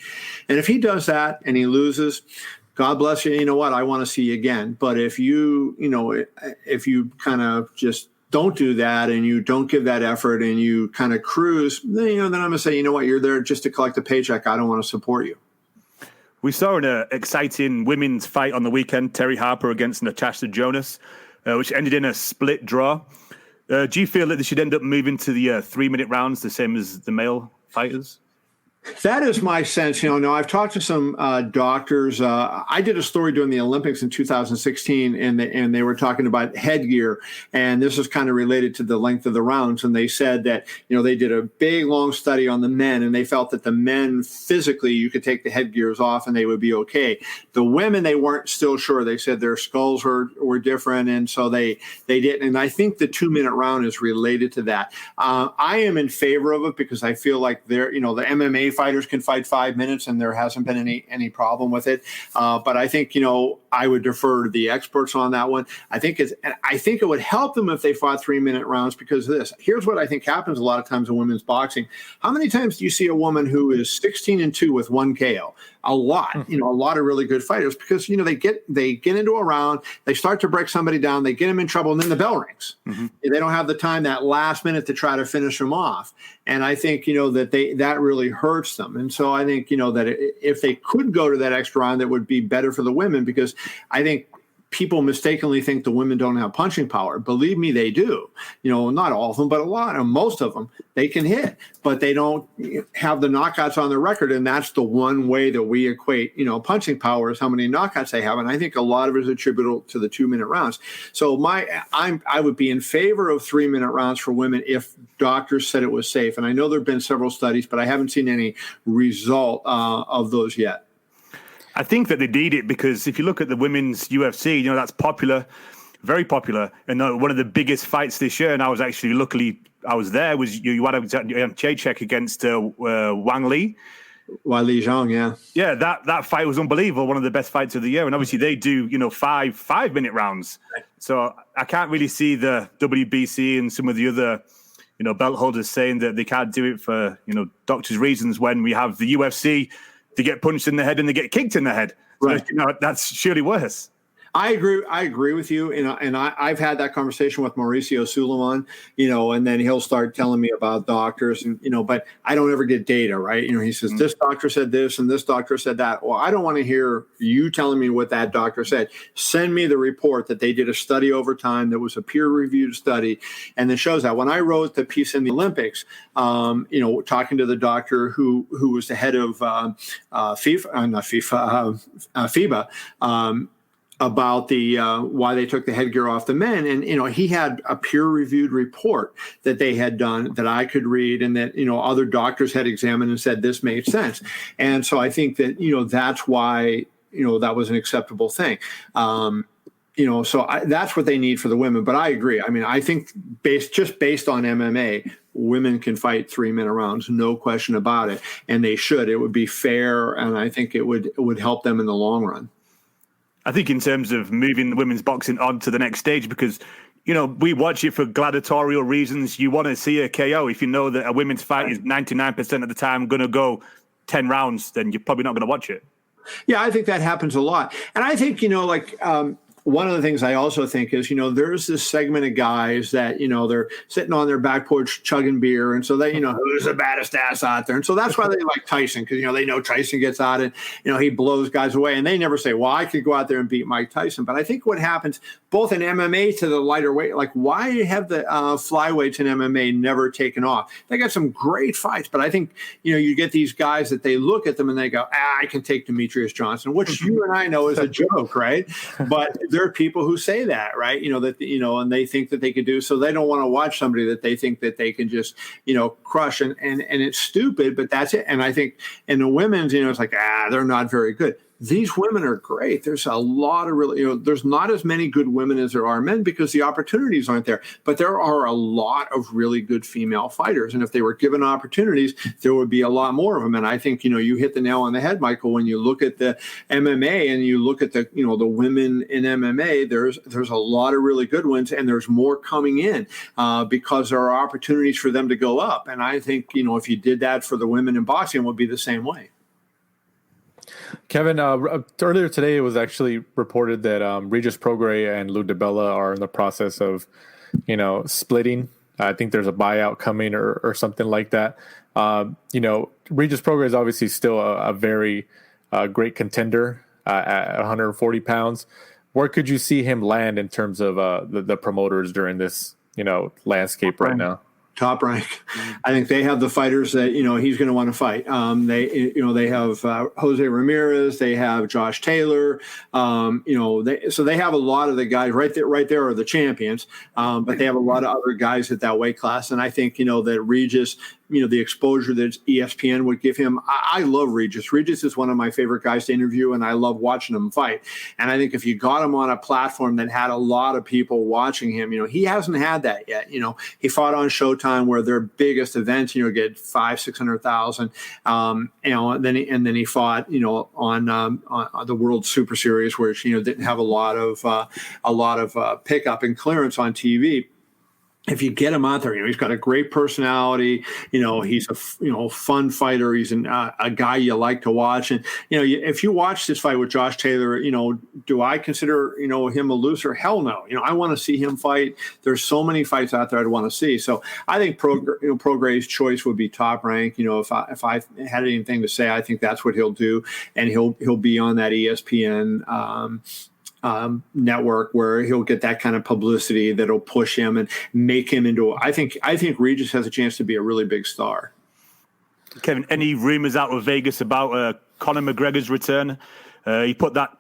And if he does that and he loses, God bless you. You know what? I want to see you again. But if you kind of just don't do that and you don't give that effort and you kind of cruise, then I'm going to say, you're there just to collect a paycheck. I don't want to support you. We saw an exciting women's fight on the weekend, Terry Harper against Natasha Jonas, which ended in a split draw. Do you feel that they should end up moving to the 3-minute rounds, the same as the male fighters? That is my sense. Now I've talked to some doctors. I did a story during the Olympics in 2016, and they were talking about headgear, and this is kind of related to the length of the rounds. And they said that they did a big long study on the men, and they felt that the men physically you could take the headgears off and they would be okay. The women, they weren't still sure. They said their skulls were different, and so they didn't. And I think the 2-minute round is related to that. I am in favor of it because I feel like the MMA fighters can fight 5 minutes, and there hasn't been any problem with it. But I think, I would defer to the experts on that one. I think it would help them if they fought 3-minute rounds because of this. Here's what I think happens a lot of times in women's boxing. How many times do you see a woman who is 16-2 with 1 KO? A lot, a lot of really good fighters because, they get into a round, they start to break somebody down, they get them in trouble, and then the bell rings. Mm-hmm. They don't have the time that last minute to try to finish them off. And I think, that really hurts them. And so I think, that if they could go to that extra round, that would be better for the women because I think people mistakenly think the women don't have punching power. Believe me, they do. Not all of them, but a lot of most of them, they can hit, but they don't have the knockouts on their record. And that's the one way that we equate, punching power is how many knockouts they have. And I think a lot of it is attributable to the 2-minute rounds. So I would be in favor of 3-minute rounds for women if doctors said it was safe. And I know there have been several studies, but I haven't seen any result of those yet. I think that they need it because if you look at the women's UFC, that's popular, very popular. And one of the biggest fights this year, and I was actually, luckily, I was there, was you had a Jacek against Wang Li. Wang Li Zhang, yeah. Yeah, that fight was unbelievable, one of the best fights of the year. And obviously they do, 5-minute rounds. So I can't really see the WBC and some of the other, belt holders saying that they can't do it for, doctors' reasons when we have the UFC. They get punched in the head and they get kicked in the head. So, right. That's surely worse. I agree with you. And I've had that conversation with Mauricio Suleiman, and then he'll start telling me about doctors and, but I don't ever get data, right? He says, this doctor said this and this doctor said that. Well, I don't want to hear you telling me what that doctor said. Send me the report that they did a study over time that was a peer-reviewed study. And it shows that when I wrote the piece in the Olympics, talking to the doctor who was the head of FIBA, about the why they took the headgear off the men. And, he had a peer-reviewed report that they had done that I could read and that, other doctors had examined and said this made sense. And so I think that, that's why, that was an acceptable thing. That's what they need for the women. But I agree. I mean, I think based on MMA, women can fight 3-minute rounds, no question about it. And they should. It would be fair. And I think it would help them in the long run. I think in terms of moving the women's boxing on to the next stage, because, we watch it for gladiatorial reasons. You want to see a KO. If you know that a women's fight is 99% of the time going to go 10 rounds, then you're probably not going to watch it. Yeah, I think that happens a lot. And I think, one of the things I also think is, there's this segment of guys that, they're sitting on their back porch chugging beer. And so they, who's the baddest ass out there. And so that's why they like Tyson, because, they know Tyson gets out and, he blows guys away. And they never say, well, I could go out there and beat Mike Tyson. But I think what happens both in MMA to the lighter weight, like why have the flyweights in MMA never taken off? They got some great fights. But I think, you get these guys that they look at them and they go, I can take Demetrius Johnson, which you and I know is a joke, right? But there are people who say that, right? And they think that they could do, so they don't want to watch somebody that they think that they can just, crush. And it's stupid, but that's it. And I think in the women's, it's like, they're not very good. These women are great. There's a lot of really, there's not as many good women as there are men because the opportunities aren't there. But there are a lot of really good female fighters. And if they were given opportunities, there would be a lot more of them. And I think, you hit the nail on the head, Michael, when you look at the MMA and you look at the, the women in MMA, there's a lot of really good ones and there's more coming in because there are opportunities for them to go up. And I think, if you did that for the women in boxing, it would be the same way. Kevin, earlier today it was actually reported that Regis Prograis and Lou DiBella are in the process of, splitting. I think there's a buyout coming or something like that. Regis Prograis is obviously still a very great contender at 140 pounds. Where could you see him land in terms of the promoters during this, landscape right now? Top rank. I think they have the fighters that, he's going to want to fight. They have Jose Ramirez, they have Josh Taylor, so they have a lot of the guys right there are the champions. But they have a lot of other guys at that weight class. And I think, that Regis the exposure that ESPN would give him. I love Regis. Regis is one of my favorite guys to interview, and I love watching him fight. And I think if you got him on a platform that had a lot of people watching him, he hasn't had that yet. He fought on Showtime, where their biggest events, get 500,000-600,000. And then he fought, on the World Super Series, which didn't have a lot of pickup and clearance on TV. If you get him out there, he's got a great personality. He's a fun fighter. He's a guy you like to watch. And if you watch this fight with Josh Taylor, do I consider him a loser? Hell no. I want to see him fight. There's so many fights out there I'd want to see. So I think Prograis' choice would be Top Rank. If I had anything to say, I think that's what he'll do, and he'll be on that ESPN network where he'll get that kind of publicity that'll push him and make him into. I think Regis has a chance to be a really big star. Kevin, any rumors out of Vegas about Conor McGregor's return? He put that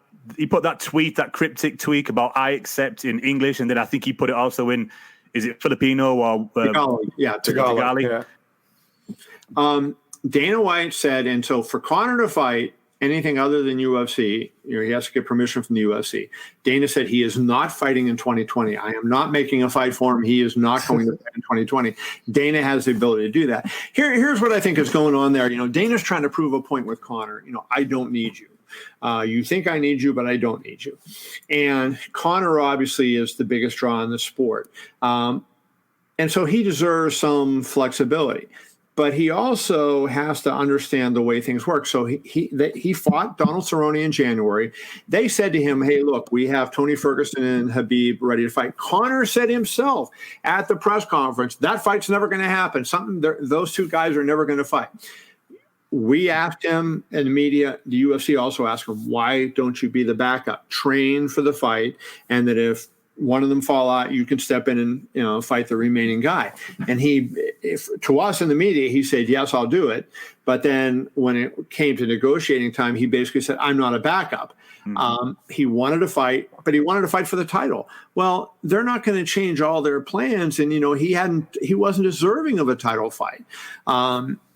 tweet, that cryptic tweet about "I accept" in English, and then I think he put it also in, is it Filipino or Tagalog? Yeah, Tagalog. Yeah. Dana White said, and so for Conor to fight anything other than UFC, he has to get permission from the UFC. Dana said he is not fighting in 2020. I am not making a fight for him. He is not going to fight in 2020. Dana has the ability to do that. Here's what I think is going on there. Dana's trying to prove a point with Conor. I don't need you. You think I need you, but I don't need you. And Conor obviously is the biggest draw in the sport. And so he deserves some flexibility. But he also has to understand the way things work. So he fought Donald Cerrone in January. They said to him, hey, look, we have Tony Ferguson and Khabib ready to fight. Conor said himself at the press conference, that fight's never going to happen. Those two guys are never going to fight. We asked him in the media, the UFC also asked him, why don't you be the backup? Train for the fight, and that if one of them fall out, you can step in and fight the remaining guy. And to us in the media, he said, yes, I'll do it. But then when it came to negotiating time, he basically said, I'm not a backup. Mm-hmm. He wanted to fight, but he wanted to fight for the title. Well, they're not going to change all their plans. And, he wasn't deserving of a title fight.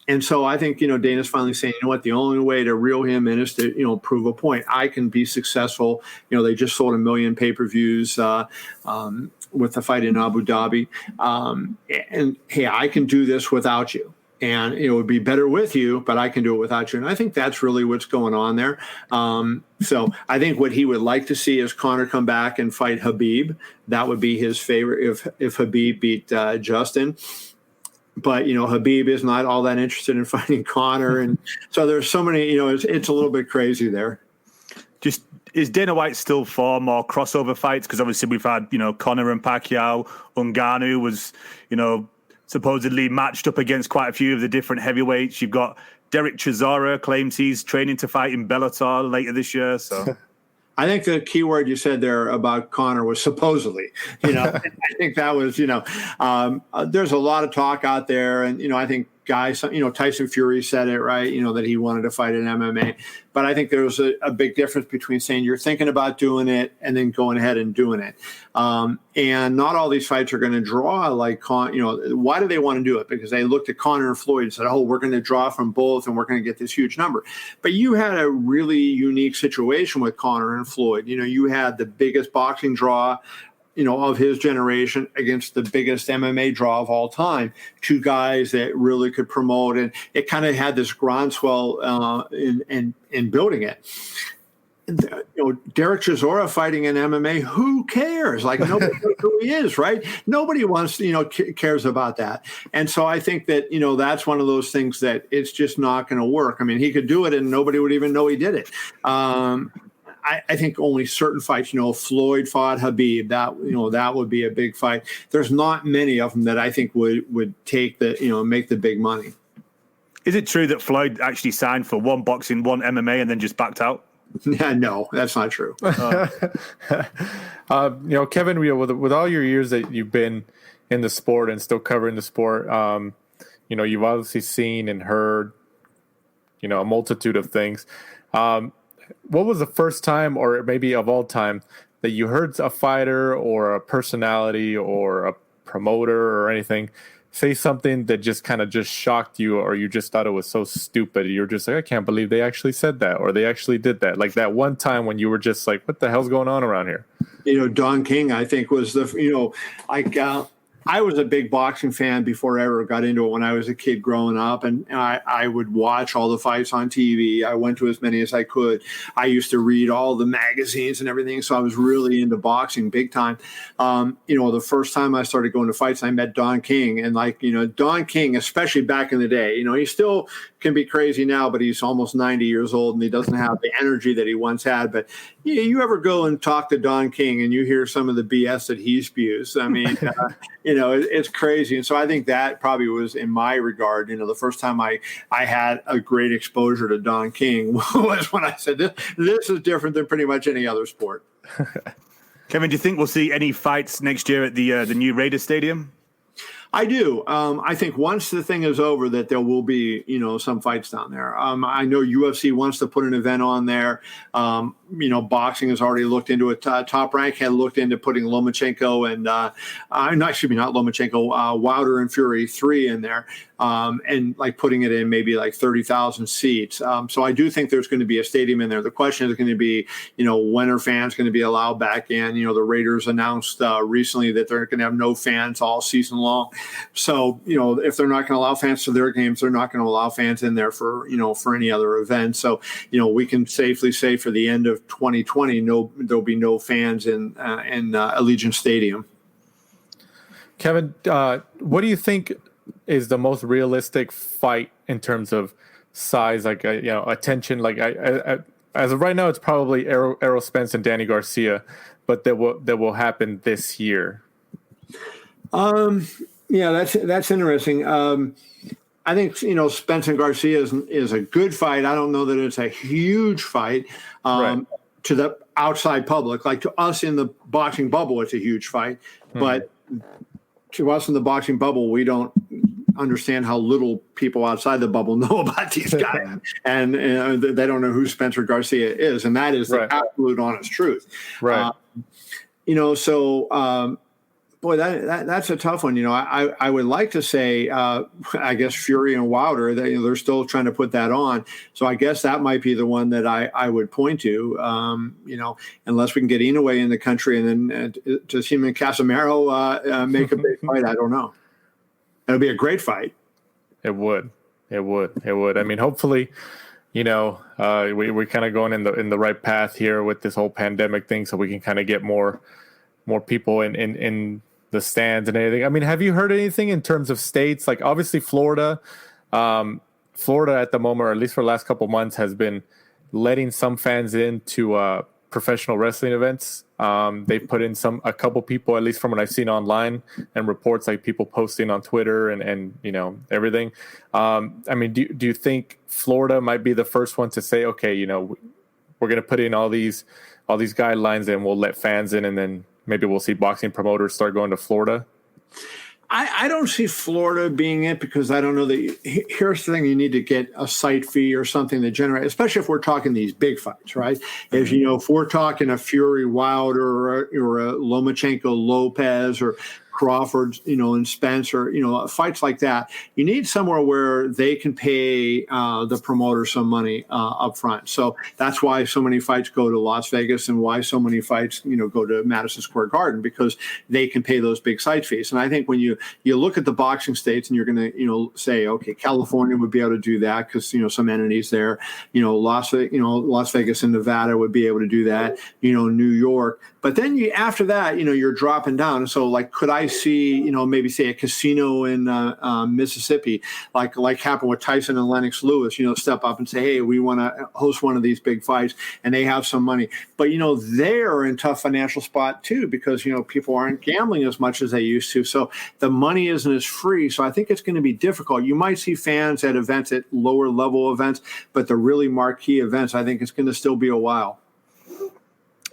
And so I think, Dana's finally saying, the only way to reel him in is to, prove a point. I can be successful. They just sold 1 million pay-per-views with the fight in Abu Dhabi. And, hey, I can do this without you. And it would be better with you, but I can do it without you. And I think that's really what's going on there. So I think what he would like to see is Conor come back and fight Khabib. That would be his favorite if Khabib beat Justin. But, Khabib is not all that interested in fighting Conor. And so there's so many, it's a little bit crazy there. Just, is Dana White still for more crossover fights? Because obviously we've had, Conor and Pacquiao. Ngannou was, supposedly matched up against quite a few of the different heavyweights. You've got Derek Chisora claims he's training to fight in Bellator later this year. So I think the key word you said there about Conor was supposedly. I think that was, there's a lot of talk out there, and I think guys, Tyson Fury said it right, that he wanted to fight in MMA. But I think there's a big difference between saying you're thinking about doing it and then going ahead and doing it. And not all these fights are going to draw like why do they want to do it? Because they looked at Conor and Floyd and said, oh, we're going to draw from both and we're going to get this huge number. But you had a really unique situation with Conor and Floyd. You had the biggest boxing draw of his generation against the biggest MMA draw of all time, two guys that really could promote, and it kind of had this groundswell in building it. Derek Chisora fighting in MMA, who cares? Like, nobody knows who he is, right? Nobody wants, cares about that. And so I think that, that's one of those things that it's just not going to work. I mean, he could do it and nobody would even know he did it. I think only certain fights, Floyd fought Khabib, that would be a big fight. There's not many of them that I think would take make the big money. Is it true that Floyd actually signed for one boxing, one MMA, and then just backed out? Yeah, no, that's not true. Kevin, with all your years that you've been in the sport and still covering the sport, you've obviously seen and heard, a multitude of things. What was the first time, or maybe of all time, that you heard a fighter or a personality or a promoter or anything say something that just kind of just shocked you, or you just thought it was so stupid. You're just like, I can't believe they actually said that, or they actually did that. Like that one time when you were just like, what the hell's going on around here? Don King, I think, was I was a big boxing fan before I ever got into it when I was a kid growing up, and I would watch all the fights on TV. I went to as many as I could. I used to read all the magazines and everything, so I was really into boxing big time. The first time I started going to fights, I met Don King, and Don King, especially back in the day, he still can be crazy now, but he's almost 90 years old and he doesn't have the energy that he once had. But you ever go and talk to Don King and you hear some of the BS that he spews? I mean, it's crazy. And so I think that probably was, in my regard, the first time I had a great exposure to Don King was when I said, this is different than pretty much any other sport. Kevin, do you think we'll see any fights next year at the new Raiders Stadium? I do. I think once the thing is over, that there will be, some fights down there. I know UFC wants to put an event on there. Boxing has already looked into it. Top Rank had looked into putting Lomachenko and not Lomachenko, Wilder and Fury 3 in there, and putting it in maybe 30,000 seats. So I do think there's going to be a stadium in there. The question is going to be, when are fans going to be allowed back in? The Raiders announced recently that they're going to have no fans all season long. So, if they're not going to allow fans to their games, they're not going to allow fans in there for any other event. So, we can safely say for the end of 2020, there'll be no fans in Allegiant Stadium. Kevin, what do you think is the most realistic fight in terms of size, attention? As of right now, it's probably Errol Spence and Danny Garcia, but that will happen this year. Yeah, that's interesting. I think Spence and Garcia is a good fight. I don't know that it's a huge fight to the outside public. Like to us in the boxing bubble, it's a huge fight, but to us in the boxing bubble, we don't understand how little people outside the bubble know about these guys, and they don't know who Spencer Garcia is, and that is the absolute honest truth. Right. Boy, that's a tough one. I would like to say, I guess Fury and Wilder, they're still trying to put that on. So I guess that might be the one that I would point to, unless we can get Inoue in the country and then does him and Casemiro make a big fight? I don't know. It'll be a great fight. It would. I mean, hopefully, we're kind of going in the right path here with this whole pandemic thing, so we can kind of get more people in the stands and anything. I mean, have you heard anything in terms of states? Like obviously Florida at the moment, or at least for the last couple of months, has been letting some fans into professional wrestling events. They put in a couple people, at least from what I've seen online and reports, like people posting on Twitter and everything. I mean, do you think Florida might be the first one to say, okay, we're going to put in all these guidelines and we'll let fans in, and then maybe we'll see boxing promoters start going to Florida? I don't see Florida being it, because I don't know that. Here's the thing: you need to get a site fee or something to generate, especially if we're talking these big fights, right? If if we're talking a Fury Wilder or a Lomachenko Lopez or Crawford, and Spencer, fights like that, you need somewhere where they can pay the promoter some money up front. So that's why so many fights go to Las Vegas, and why so many fights, go to Madison Square Garden, because they can pay those big site fees. And I think when you look at the boxing states, and you're going to say, okay, California would be able to do that because some entities there, Las Vegas and Nevada would be able to do that, New York. But then after that, you're dropping down. So could I see, maybe say a casino in Mississippi, like happened with Tyson and Lennox Lewis, step up and say, hey, we want to host one of these big fights, and they have some money. But, they're in tough financial spot too, because, people aren't gambling as much as they used to. So the money isn't as free. So I think it's going to be difficult. You might see fans at events, at lower level events, but the really marquee events, I think it's going to still be a while.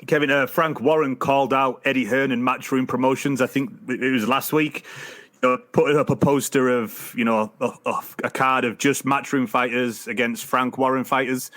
Kevin, Frank Warren called out Eddie Hearn and Matchroom Promotions. I think it was last week. Putting up a poster of, a card of just Matchroom fighters against Frank Warren fighters.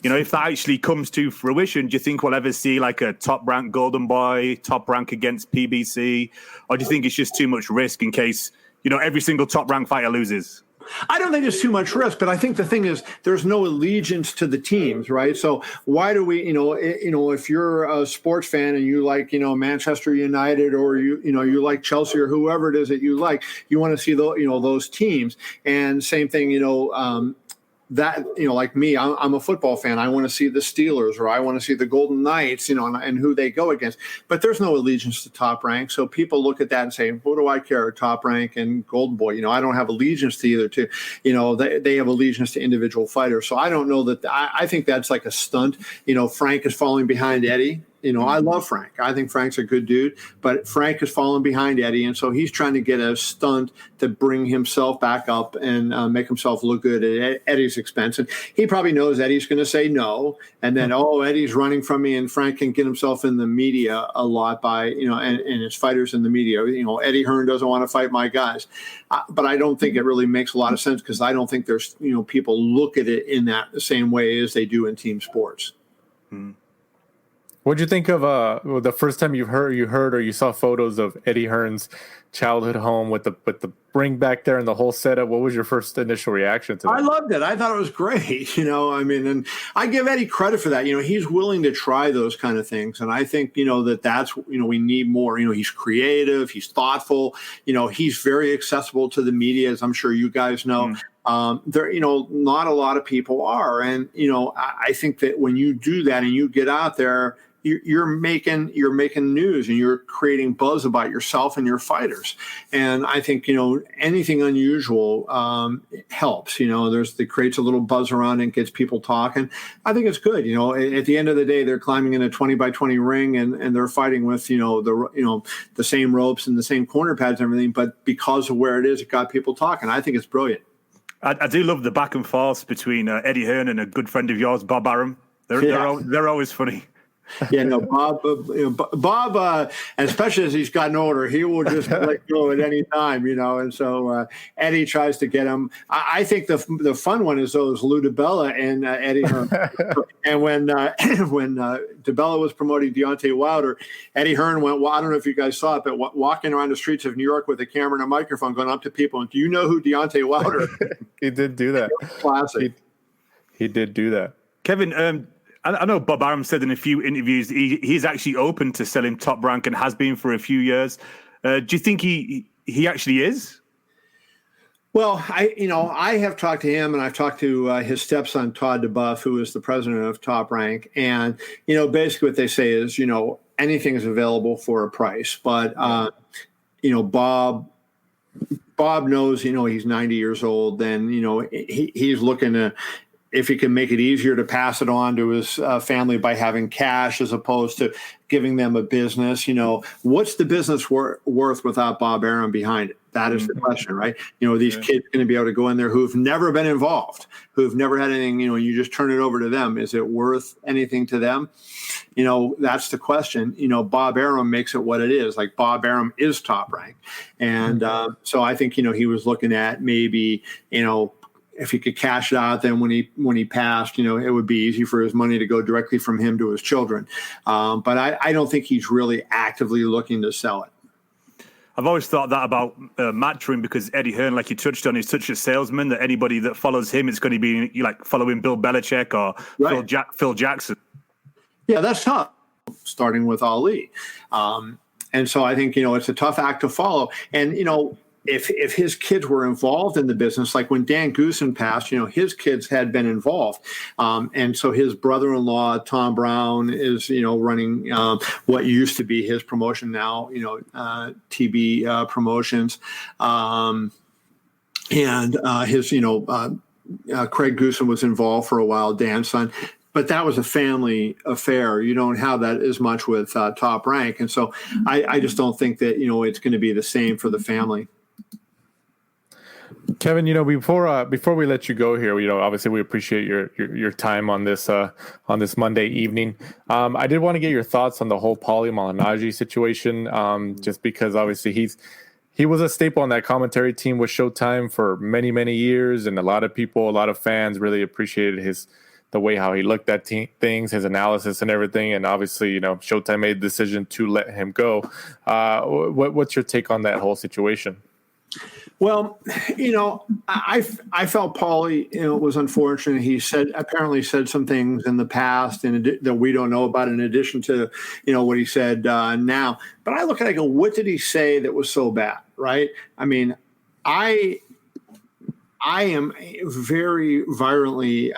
If that actually comes to fruition, do you think we'll ever see like a Top Rank Golden Boy, Top Rank against PBC? Or do you think it's just too much risk in case, every single top-ranked fighter loses? I don't think there's too much risk, but I think the thing is there's no allegiance to the teams, right? So why do we, if you're a sports fan and you like, Manchester United, or you like Chelsea or whoever it is that you like, you want to see those teams. And same thing, that, like me, I'm a football fan. I want to see the Steelers, or I want to see the Golden Knights, and who they go against. But there's no allegiance to Top Rank. So people look at that and say, what do I care? Top Rank and Golden Boy. I don't have allegiance to either two. They have allegiance to individual fighters. So I don't know that. I think that's like a stunt. Frank is falling behind Eddie. I love Frank. I think Frank's a good dude, but Frank has fallen behind Eddie, and so he's trying to get a stunt to bring himself back up and make himself look good at Eddie's expense. And he probably knows Eddie's going to say no, and then Eddie's running from me, and Frank can get himself in the media a lot by and his fighters in the media. Eddie Hearn doesn't want to fight my guys, but I don't think it really makes a lot of sense, because I don't think there's people look at it in that same way as they do in team sports. Hmm. What'd you think of the first time you heard or you saw photos of Eddie Hearn's childhood home with the ring back there and the whole setup? What was your first initial reaction to that? I loved it. I thought it was great. And I give Eddie credit for that. He's willing to try those kind of things, and I think that's we need more. He's creative, he's thoughtful. He's very accessible to the media, as I'm sure you guys know. There, not a lot of people are, and I think that when you do that and you get out there, you're making news and you're creating buzz about yourself and your fighters. And I think anything unusual helps. It creates a little buzz around and gets people talking. I think it's good. At the end of the day, they're climbing in a 20-by-20 ring and they're fighting with the same ropes and the same corner pads and everything. But because of where it is, it got people talking. I think it's brilliant. I do love the back and forth between Eddie Hearn and a good friend of yours, Bob Arum. They're always funny. Yeah, no, Bob, and especially as he's gotten older, he will just let go at any time, and so Eddie tries to get him. I think the fun one is those Lou DiBella and Eddie Hearn. And when DiBella was promoting Deontay Wilder, Eddie Hearn went, I don't know if you guys saw it, but walking around the streets of New York with a camera and a microphone, going up to people, and do you know who Deontay Wilder is? He did do that. Classic. He did do that. Kevin, I know Bob Arum said in a few interviews he's actually open to selling Top Rank and has been for a few years. Do you think he actually is? Well, I have talked to him, and I've talked to his stepson, Todd DeBuff, who is the president of Top Rank. And, basically what they say is, anything is available for a price. But, Bob knows, he's 90 years old, then, he's looking to, if he can make it easier to pass it on to his family by having cash as opposed to giving them a business, what's the business worth without Bob Arum behind it? That is the question, right? These kids are going to be able to go in there who've never been involved, who've never had anything, you just turn it over to them. Is it worth anything to them? That's the question. Bob Arum makes it what it is. Like, Bob Arum is Top Rank. And so I think, he was looking at maybe, if he could cash it out, then when he passed, it would be easy for his money to go directly from him to his children. But I don't think he's really actively looking to sell it. I've always thought that about Matchroom, because Eddie Hearn, like you touched on, is such a salesman that anybody that follows him is going to be like following Bill Belichick or right. Phil Jackson. Yeah, that's tough, starting with Ali. And so I think, it's a tough act to follow. And, if his kids were involved in the business, like when Dan Goosen passed, his kids had been involved. And so his brother-in-law, Tom Brown, is, running what used to be his promotion now, TB Promotions. And his, Craig Goosen was involved for a while, Dan's son. But that was a family affair. You don't have that as much with Top Rank. And so I just don't think that, it's going to be the same for the family. Kevin, before we let you go here, obviously we appreciate your time on this Monday evening. I did want to get your thoughts on the whole Paulie Malignaggi situation, just because obviously he was a staple on that commentary team with Showtime for many, many years, and a lot of fans really appreciated the way how he looked at things, his analysis and everything. And obviously, Showtime made the decision to let him go. What's your take on that whole situation? Well, I felt Paulie, was unfortunate. He apparently said some things in the past that we don't know about, in addition to, what he said now. But I look at it, I go, what did he say that was so bad, right? I mean, I am very violently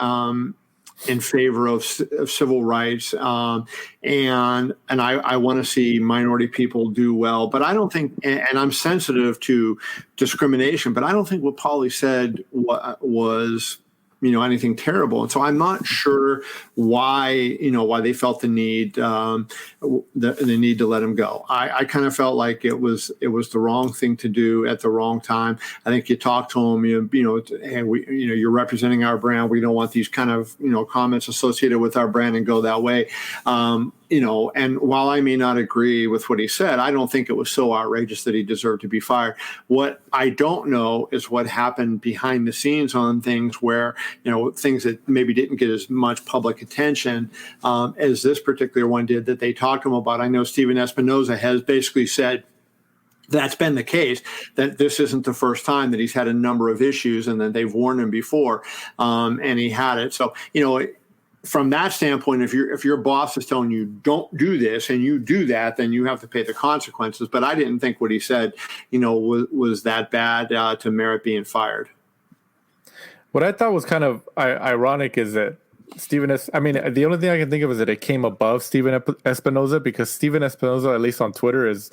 in favor of civil rights, and I want to see minority people do well. But I don't think, and I'm sensitive to discrimination, but I don't think what Paulie said was anything terrible. And so I'm not sure why they felt the need the need to let him go. I kind of felt like it was the wrong thing to do at the wrong time. I think you talk to him, and you're representing our brand. We don't want these kind of comments associated with our brand and go that way. And while I may not agree with what he said, I don't think it was so outrageous that he deserved to be fired. What I don't know is what happened behind the scenes on things where, things that maybe didn't get as much public attention as this particular one did, that they talked to him about. I know Steven Espinoza has basically said that's been the case, that this isn't the first time that he's had a number of issues, and that they've warned him before, and he had it. So, from that standpoint, if your boss is telling you don't do this and you do that, then you have to pay the consequences. But I didn't think what he said, was that bad to merit being fired. What I thought was kind of ironic is that the only thing I can think of is that it came above Steven Espinoza, because Steven Espinoza, at least on Twitter, is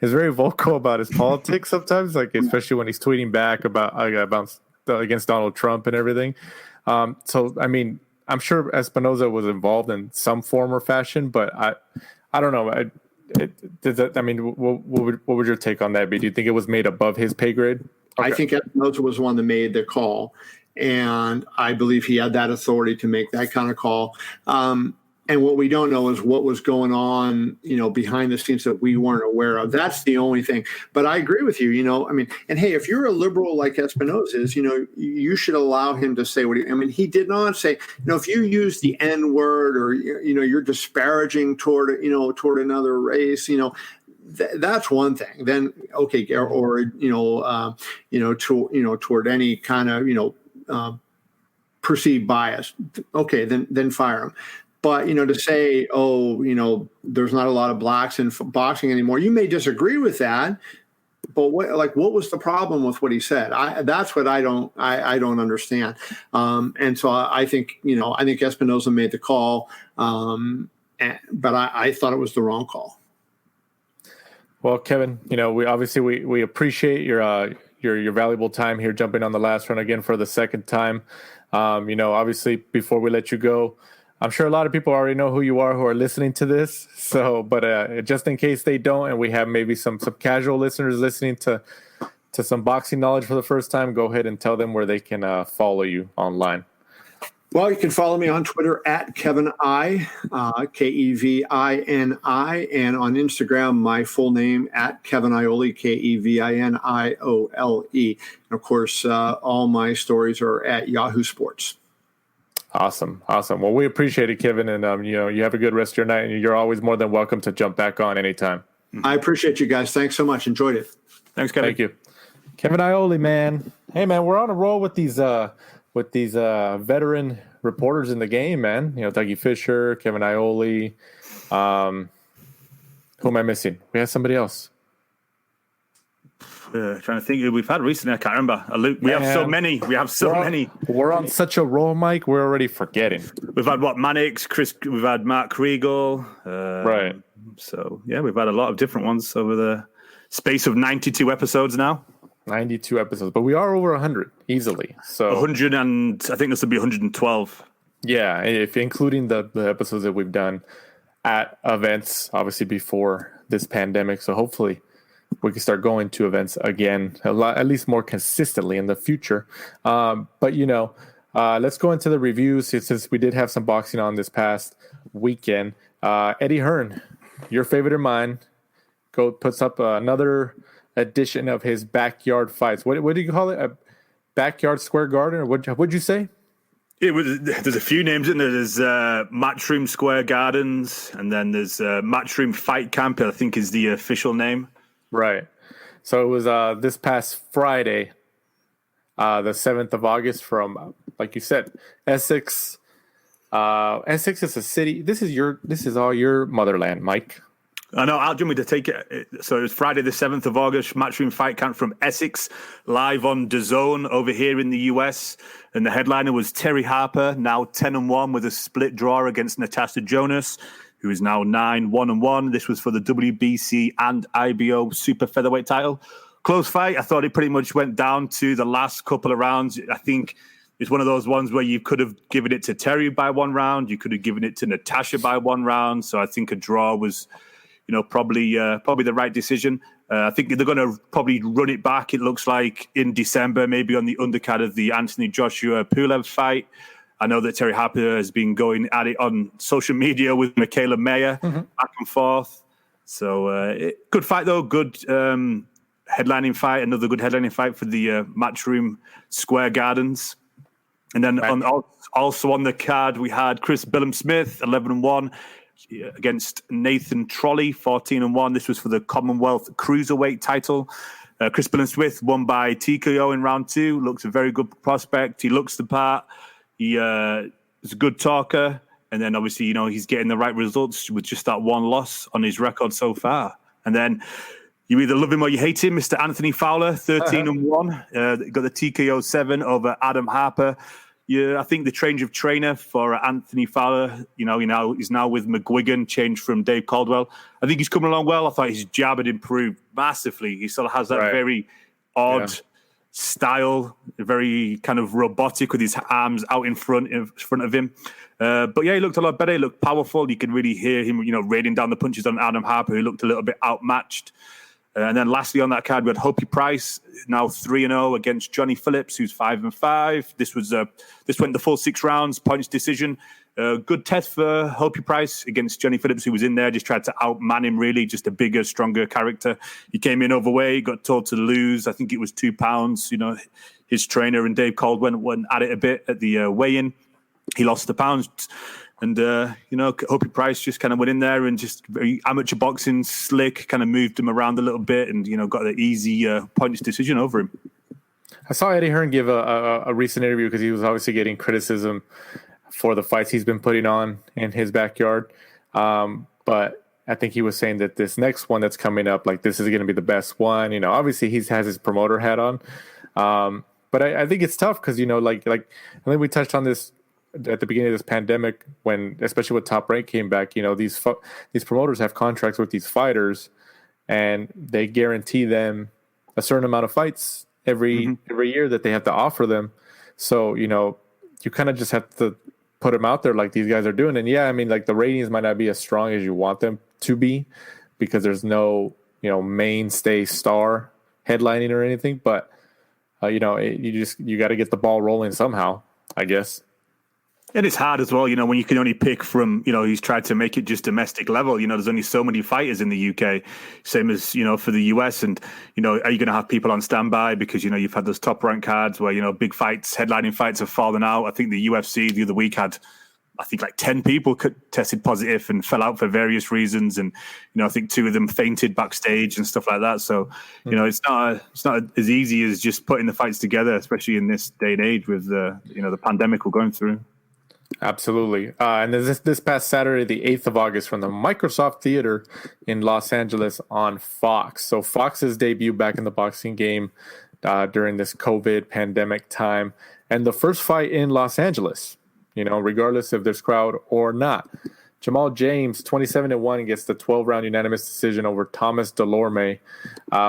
very vocal about his politics sometimes, like especially when he's tweeting back about against Donald Trump and everything. I'm sure Espinoza was involved in some form or fashion, but I don't know. What would your take on that be? Do you think it was made above his pay grade? Okay. I think Espinoza was the one that made the call, and I believe he had that authority to make that kind of call. And what we don't know is what was going on, behind the scenes that we weren't aware of. That's the only thing. But I agree with you, and hey, if you're a liberal like Espinoza is, you should allow him to say what he did not say, if you use the N word, or, you're disparaging toward another race, that's one thing. Then, okay. Or, toward any kind of, perceived bias. Okay. Then fire him. But, to say, there's not a lot of blacks in boxing anymore, you may disagree with that. But what was the problem with what he said? That's what I don't understand. And so I think Espinoza made the call, but I thought it was the wrong call. Well, Kevin, we appreciate your valuable time here, jumping on the last run again for the second time. Obviously, before we let you go, I'm sure a lot of people already know who you are who are listening to this. So, but just in case they don't, and we have maybe some casual listeners listening to some boxing knowledge for the first time, go ahead and tell them where they can follow you online. Well, you can follow me on Twitter at Kevin I, Kevini, and on Instagram, my full name at Kevin Iole, Keviniole. And of course, all my stories are at Yahoo Sports. Awesome. Well, we appreciate it, Kevin, and you have a good rest of your night, and you're always more than welcome to jump back on anytime. I appreciate you guys. Thanks so much. Enjoyed it. Thanks, Kevin. Thank you, Kevin Iole, man. Hey, man, we're on a roll with these veteran reporters in the game, man. Dougie Fisher, Kevin Iole. Who am I missing? We have somebody else. Trying to think who we've had recently. I can't remember. We have so many. We're on such a roll, Mike. We're already forgetting. We've had Mannix, Chris. We've had Mark Kriegel. Right. So yeah, we've had a lot of different ones over the space of 92 episodes now. 92 episodes, but we are over 100 easily. So 100, and I think this will be 112. Yeah, if including the episodes that we've done at events, obviously before this pandemic. So hopefully we can start going to events again, at least more consistently in the future. But let's go into the reviews since we did have some boxing on this past weekend. Eddie Hearn, your favorite of mine, puts up another edition of his backyard fights. What do you call it? A backyard square garden? Or what'd you say? There's a few names in there. There's Matchroom Square Gardens, and then there's Matchroom Fight Camp, I think is the official name. Right. So it was this past Friday, the 7th of August, from, like you said, Essex. Essex is a city. This is all your motherland, Mike. I know. I'll do me to take it. So it's Friday, the 7th of August, Matchroom fight camp from Essex, live on DAZN over here in the US. And the headliner was Terry Harper, now 10-1 with a split draw against Natasha Jonas, who is now 9-1-1. This was for the WBC and IBO super featherweight title. Close fight. I thought it pretty much went down to the last couple of rounds. I think it's one of those ones where you could have given it to Terry by one round. You could have given it to Natasha by one round. So I think a draw was, probably the right decision. I think they're going to probably run it back, it looks like, in December, maybe on the undercard of the Anthony Joshua Pulev fight. I know that Terry Harper has been going at it on social media with Michaela Mayer, back and forth. So good fight, though. Good headlining fight. Another good headlining fight for the Matchroom Square Gardens. And then also on the card, we had Chris Billum-Smith, 11-1. Against Nathan Trolley, 14-1. This was for the Commonwealth Cruiserweight title. Chris Billum-Smith won by TKO in round 2. Looks a very good prospect. He looks the part. He is a good talker. And then obviously, he's getting the right results with just that one loss on his record so far. And then you either love him or you hate him. Mr. Anthony Fowler, 13-1. Got the TKO 7 over Adam Harper. Yeah, I think the change of trainer for Anthony Fowler, he's now with McGuigan, changed from Dave Caldwell. I think he's coming along well. I thought his jab had improved massively. He still has that very odd style, very kind of robotic with his arms out in front of him. But yeah, he looked a lot better. He looked powerful. You could really hear him, raining down the punches on Adam Harper, who looked a little bit outmatched. And then lastly on that card, we had Hopi Price, now 3-0 against Johnny Phillips, who's 5-5. This went the full 6 rounds, points decision. Good test for Hopi Price against Johnny Phillips, who was in there, just tried to outman him, really, just a bigger, stronger character. He came in overweight, got told to lose. I think it was 2 pounds. His trainer and Dave Caldwell went at it a bit at the weigh-in. He lost the pounds. And, Hopi Price just kind of went in there and just very amateur boxing, slick, kind of moved him around a little bit and, got the easy points decision over him. I saw Eddie Hearn give a recent interview because he was obviously getting criticism for the fights he's been putting on in his backyard. But I think he was saying that this next one that's coming up, like this is going to be the best one. Obviously he has his promoter hat on. But I think it's tough because, I think we touched on this at the beginning of this pandemic, when especially when Top Rank came back, these promoters have contracts with these fighters, and they guarantee them a certain amount of fights every year that they have to offer them. So you kind of just have to put them out there like these guys are doing. And the ratings might not be as strong as you want them to be because there's no mainstay star headlining or anything. But you got to get the ball rolling somehow, I guess. And it's hard as well, when you can only pick from, he's tried to make it just domestic level. There's only so many fighters in the UK, same as, for the US. And, are you going to have people on standby? Because, you've had those Top Rank cards where, big fights, headlining fights have fallen out. I think the UFC the other week had, like 10 people tested positive and fell out for various reasons. And, I think 2 of them fainted backstage and stuff like that. So, it's not as easy as just putting the fights together, especially in this day and age with, the pandemic we're going through. Absolutely. And this past Saturday, the 8th of August, from the Microsoft Theater in Los Angeles on Fox. So Fox's debut back in the boxing game during this COVID pandemic time. And the first fight in Los Angeles, regardless if there's crowd or not. Jamal James, 27-1, gets the 12-round unanimous decision over Thomas Delorme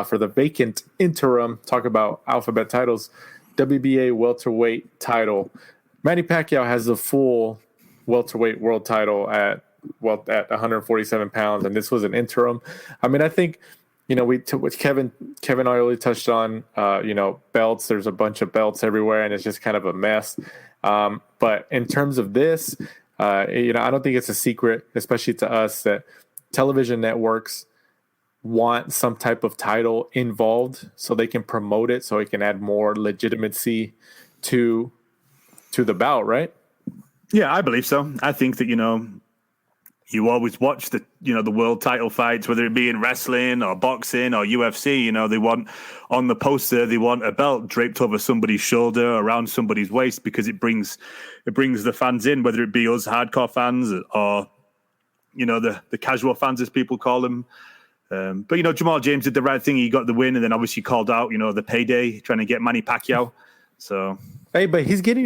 for the vacant interim, talk about alphabet titles, WBA welterweight title. Manny Pacquiao has the full welterweight world title at 147 pounds, and this was an interim. I mean, I think, what Kevin Iole touched on, belts, there's a bunch of belts everywhere, and it's just kind of a mess. But in terms of this, I don't think it's a secret, especially to us, that television networks want some type of title involved so they can promote it, so it can add more legitimacy to the bout, right? Yeah, I believe so. I think that, you always watch the world title fights, whether it be in wrestling or boxing or UFC. They want on the poster, they want a belt draped over somebody's shoulder, around somebody's waist, because it brings the fans in, whether it be us hardcore fans or the casual fans, as people call them. But Jamal James did the right thing. He got the win, and then obviously called out the payday, trying to get Manny Pacquiao. So. Hey, but he's getting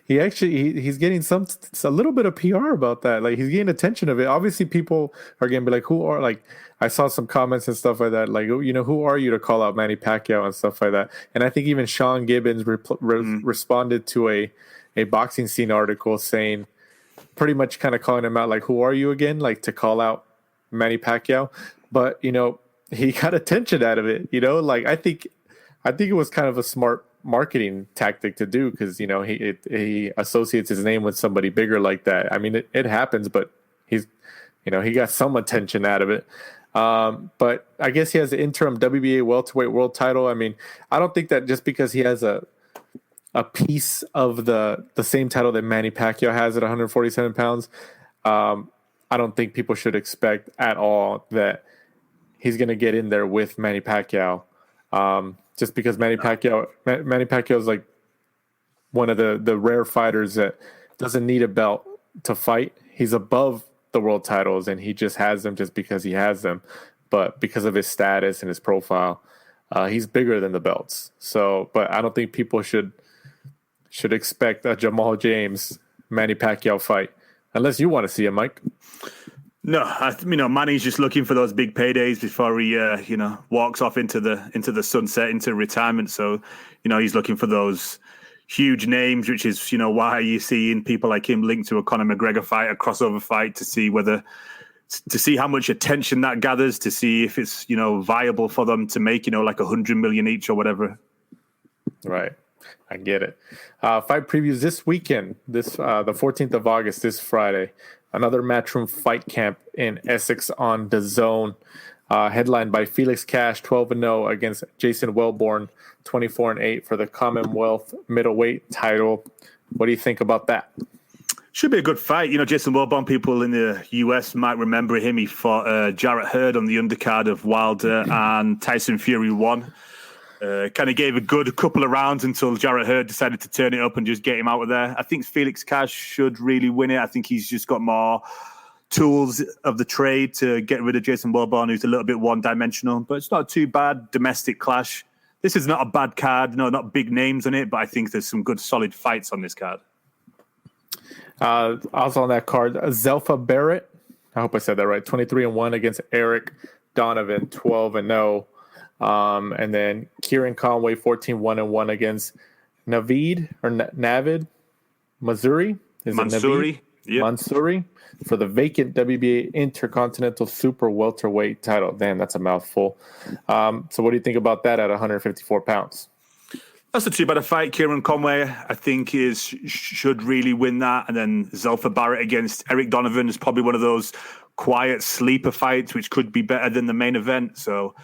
he's getting a little bit of PR about that. Like, he's getting attention of it. Obviously, people are going to be like, who are, like, I saw some comments and stuff like that. Like, who are you to call out Manny Pacquiao and stuff like that? And I think even Sean Gibbons responded to a boxing scene article saying, pretty much kind of calling him out, like, who are you again? Like, to call out Manny Pacquiao. But, he got attention out of it, like, I think it was kind of a smart marketing tactic to do, because he associates his name with somebody bigger like that. I mean, it happens, but he's he got some attention out of it. But I guess he has the interim WBA welterweight world title. I mean, I don't think that just because he has a piece of the same title that Manny Pacquiao has at 147 pounds, I don't think people should expect at all that he's going to get in there with Manny Pacquiao. Just because Manny Pacquiao is like one of the rare fighters that doesn't need a belt to fight. He's above the world titles, and he just has them just because he has them. But because of his status and his profile, he's bigger than the belts. So, but I don't think people should expect a Jamal James Manny Pacquiao fight, unless you want to see him, Mike. No, Manny's just looking for those big paydays before he, walks off into the sunset, into retirement. So, he's looking for those huge names, which is, why you're seeing people like him linked to a Conor McGregor fight, a crossover fight, to see how much attention that gathers, to see if it's, viable for them to make, like 100 million each or whatever. Right. I get it. Fight previews this weekend, the 14th of August, this Friday. Another Matchroom fight camp in Essex on DAZN, headlined by Felix Cash, 12-0 against Jason Wellborn, 24-8 for the Commonwealth middleweight title. What do you think about that? Should be a good fight. Jason Wellborn, people in the US might remember him. He fought Jarrett Hurd on the undercard of Wilder and Tyson Fury 1. Kind of gave a good couple of rounds until Jarrett Hurd decided to turn it up and just get him out of there. I think Felix Cash should really win it. I think he's just got more tools of the trade to get rid of Jason Wellborn, who's a little bit one-dimensional. But it's not too bad. Domestic clash. This is not a bad card. No, not big names on it, but I think there's some good, solid fights on this card. Also on that card, Zuffa Barrett. I hope I said that right. 23-1 against Eric Donovan, 12-0. And then Kieran Conway, 14-1 against Navid Mansuri. Mansuri. Yep. Mansuri for the vacant WBA Intercontinental Super Welterweight title. Damn, that's a mouthful. So what do you think about that at 154 pounds? That's not too bad a fight. Kieran Conway, I think, should really win that. And then Zuffa Barrett against Eric Donovan is probably one of those quiet sleeper fights, which could be better than the main event. So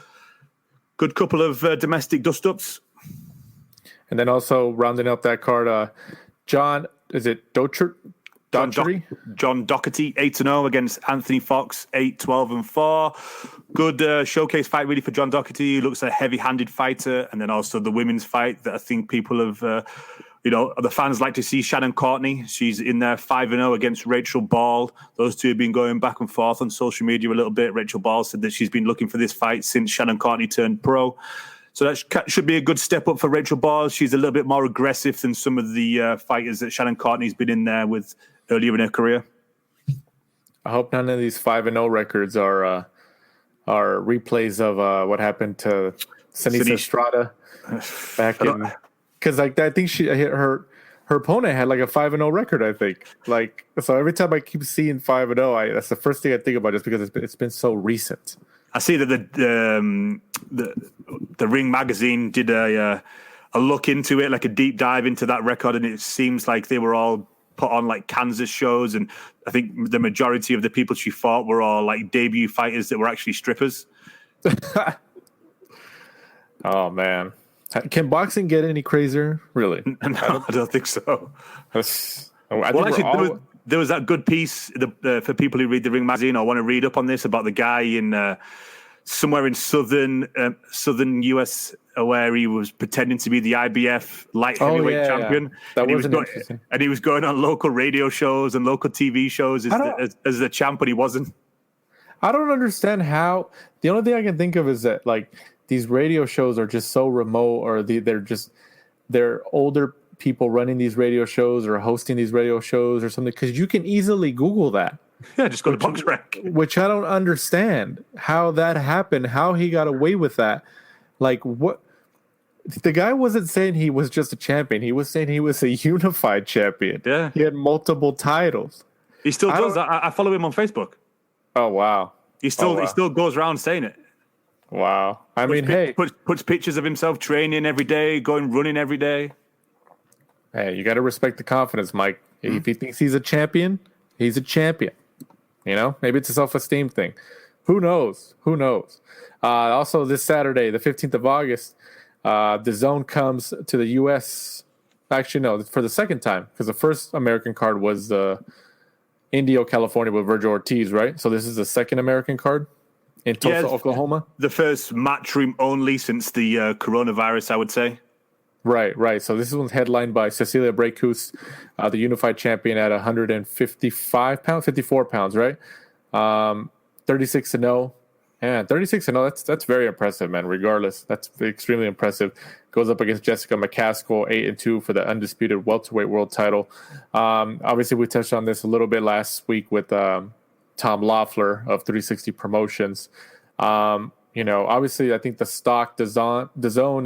good couple of domestic dust-ups. And then also rounding up that card, John Docherty? John Doherty, 8-0 against Anthony Fox, 8-12-4. Good showcase fight, really, for John Doherty. He looks a heavy-handed fighter. And then also the women's fight that I think people have, the fans like to see. Shannon Courtney, she's in there 5-0 against Rachel Ball. Those two have been going back and forth on social media a little bit. Rachel Ball said that she's been looking for this fight since Shannon Courtney turned pro. So that should be a good step up for Rachel Ball. She's a little bit more aggressive than some of the fighters that Shannon Courtney's been in there with earlier in her career. I hope none of these 5-0 records are replays of what happened to Sinisa Estrada back in, because I think her opponent had like a 5-0 record. I think so every time I keep seeing 5-0, that's the first thing I think about, just because it's been so recent. I see that the Ring magazine did a look into it, like a deep dive into that record, and it seems like they were all put on like Kansas shows, and I think the majority of the people she fought were all like debut fighters that were actually strippers. Oh man, can boxing get any crazier? Really? No, I don't think so. There there was that good piece for people who read the Ring magazine or want to read up on this about the guy in somewhere in southern US where he was pretending to be the IBF light heavyweight champion. Yeah. That wasn't interesting. And he was going on local radio shows and local TV shows as the champ, but he wasn't. I don't understand how. The only thing I can think of is that like these radio shows are just so remote, or they're older people running these radio shows or hosting these radio shows or something, because you can easily Google that. Yeah, just go to BoxRec. Which I don't understand how that happened, how he got away with that. Like, what? The guy wasn't saying he was just a champion. He was saying he was a unified champion. Yeah. He had multiple titles. He still does. I follow him on Facebook. Oh, wow. He still goes around saying it. Wow. Puts pictures of himself training every day, going running every day. Hey, you got to respect the confidence, Mike. If he thinks he's a champion, he's a champion. You know, maybe it's a self-esteem thing. Who knows? Also, this Saturday, the 15th of August, the Zone comes to the U.S. Actually, no, for the second time, because the first American card was Indio, California with Virgil Ortiz, right? So this is the second American card in Tulsa, Oklahoma. The first Matchroom only since the coronavirus, I would say. Right. So this one's headlined by Cecilia Brækhus, the unified champion at 54 pounds, right? 36-0. Yeah, 36-0. That's very impressive, man. Regardless, that's extremely impressive. Goes up against Jessica McCaskill, 8-2 for the undisputed welterweight world title. Obviously, we touched on this a little bit last week with Tom Loeffler of 360 Promotions. Obviously, I think the stock, the Zone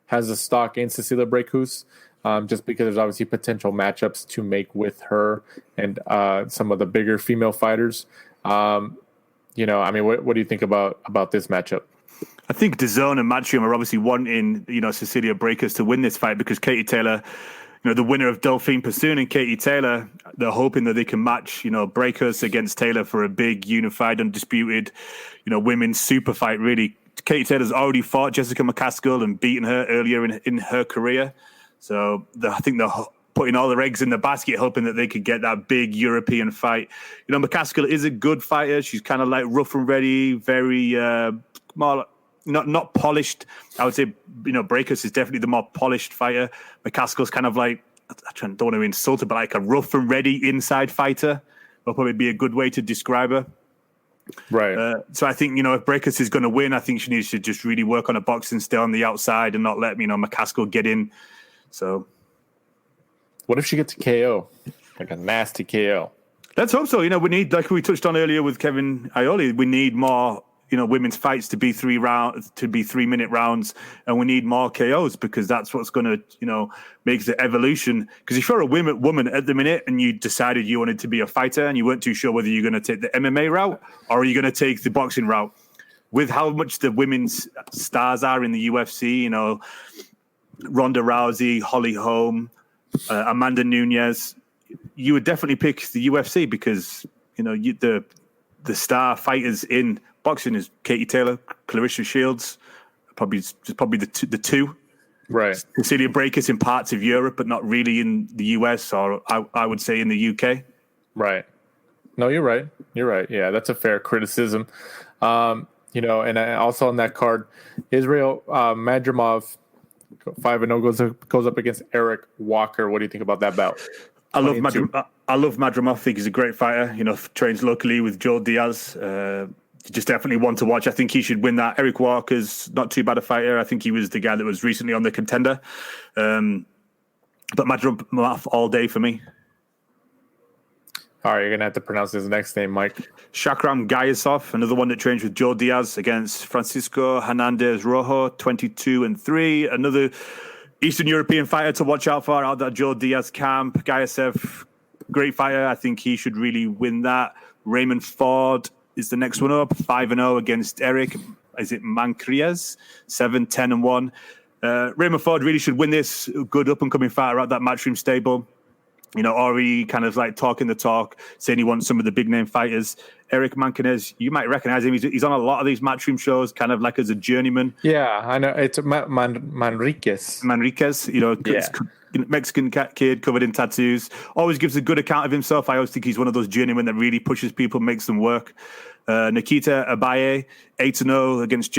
has a stock in Cecilia Brækhus, just because there's obviously potential matchups to make with her and some of the bigger female fighters. What do you think about this matchup? I think DAZN and Matchroom are obviously wanting, Cecilia Brækhus to win this fight because Katie Taylor, the winner of Delphine Persoon and Katie Taylor, they're hoping that they can match, Brækhus against Taylor for a big, unified, undisputed, women's super fight, really. Katie Taylor's already fought Jessica McCaskill and beaten her earlier in her career. So I think they're putting all their eggs in the basket, hoping that they could get that big European fight. McCaskill is a good fighter. She's kind of like rough and ready, very more not polished. I would say, Brækhus is definitely the more polished fighter. McCaskill's kind of like, don't want to insult her, but like a rough and ready inside fighter. Will probably be a good way to describe her. Right. So I think, if Brækhus is going to win, I think she needs to just really work on her boxing, stay on the outside and not let, McCaskill get in. So what if she gets a KO? Like a nasty KO? Let's hope so. We need, like we touched on earlier with Kevin Iole, we need more, women's fights to be 3-minute rounds, and we need more KOs because that's what's going to, make the evolution. Because if you're a woman at the minute and you decided you wanted to be a fighter and you weren't too sure whether you're going to take the MMA route or are you going to take the boxing route, with how much the women's stars are in the UFC, Ronda Rousey, Holly Holm, Amanda Nunes, you would definitely pick the UFC because, the star fighters in boxing is Katie Taylor, Clarissa Shields, probably the two. Right. Cecilia Brækhus in parts of Europe, but not really in the US or I would say in the UK. Right. No, you're right. Yeah, that's a fair criticism. And also on that card, Israel Madrimov, 5-0, goes up against Eric Walker. What do you think about that bout? I love Madrimov. I think he's a great fighter. Trains locally with Joe Diaz. Just definitely one to watch. I think he should win that. Eric Walker's not too bad a fighter. I think he was the guy that was recently on the Contender. But Madrimov all day for me. All right, you're going to have to pronounce his next name, Mike. Shakram Gayasov, another one that trains with Joe Diaz against Francisco Hernandez Rojo, 22-3. Another Eastern European fighter to watch out for out that Joe Diaz camp. Gayasev, great fighter. I think he should really win that. Raymond Ford is the next one up, 5-0 against Eric. Is it Mancriez? 7-10-1. Raymond Ford really should win this. Good up-and-coming fighter out that Matchroom stable. Ori kind of like talking the talk, saying he wants some of the big-name fighters. Eric Mancriez, you might recognize him. He's on a lot of these Matchroom shows, kind of like as a journeyman. Yeah, I know. It's Manriquez. Manriquez, Yeah. Mexican kid covered in tattoos. Always gives a good account of himself. I always think he's one of those journeymen that really pushes people, makes them work. Nikita Abaye, 8-0 against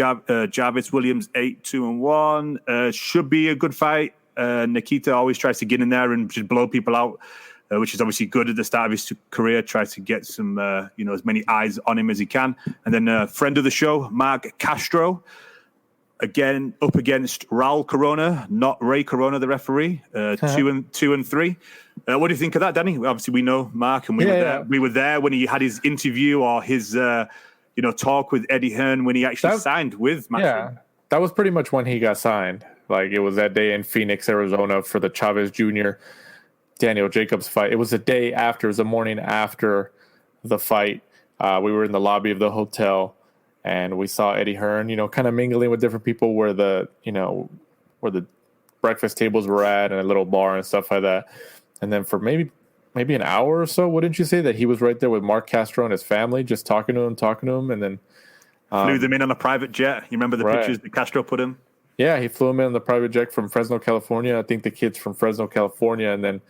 Jarvis Williams, 8-2-1. Should be a good fight. Nikita always tries to get in there and just blow people out, which is obviously good at the start of his career. Tries to get some, as many eyes on him as he can. And then friend of the show, Mark Castro, again up against Raul Corona, not Ray Corona, the referee. 2-3. What do you think of that, Danny? Obviously, we know Mark, and we were there when he had his interview or his, talk with Eddie Hearn when he actually signed with Matchroom. Yeah, that was pretty much when he got signed. Like, it was that day in Phoenix, Arizona for the Chavez Jr. Daniel Jacobs fight. It was the day after, it was the morning after the fight. We were in the lobby of the hotel, and we saw Eddie Hearn, kind of mingling with different people where the breakfast tables were at and a little bar and stuff like that. And then for maybe an hour or so, wouldn't you say that he was right there with Mark Castro and his family, just talking to him, and then flew them in on a private jet. You remember the pictures that Castro put in? Yeah, he flew him in on the private jet from Fresno, California. I think the kid's from Fresno, California. And then,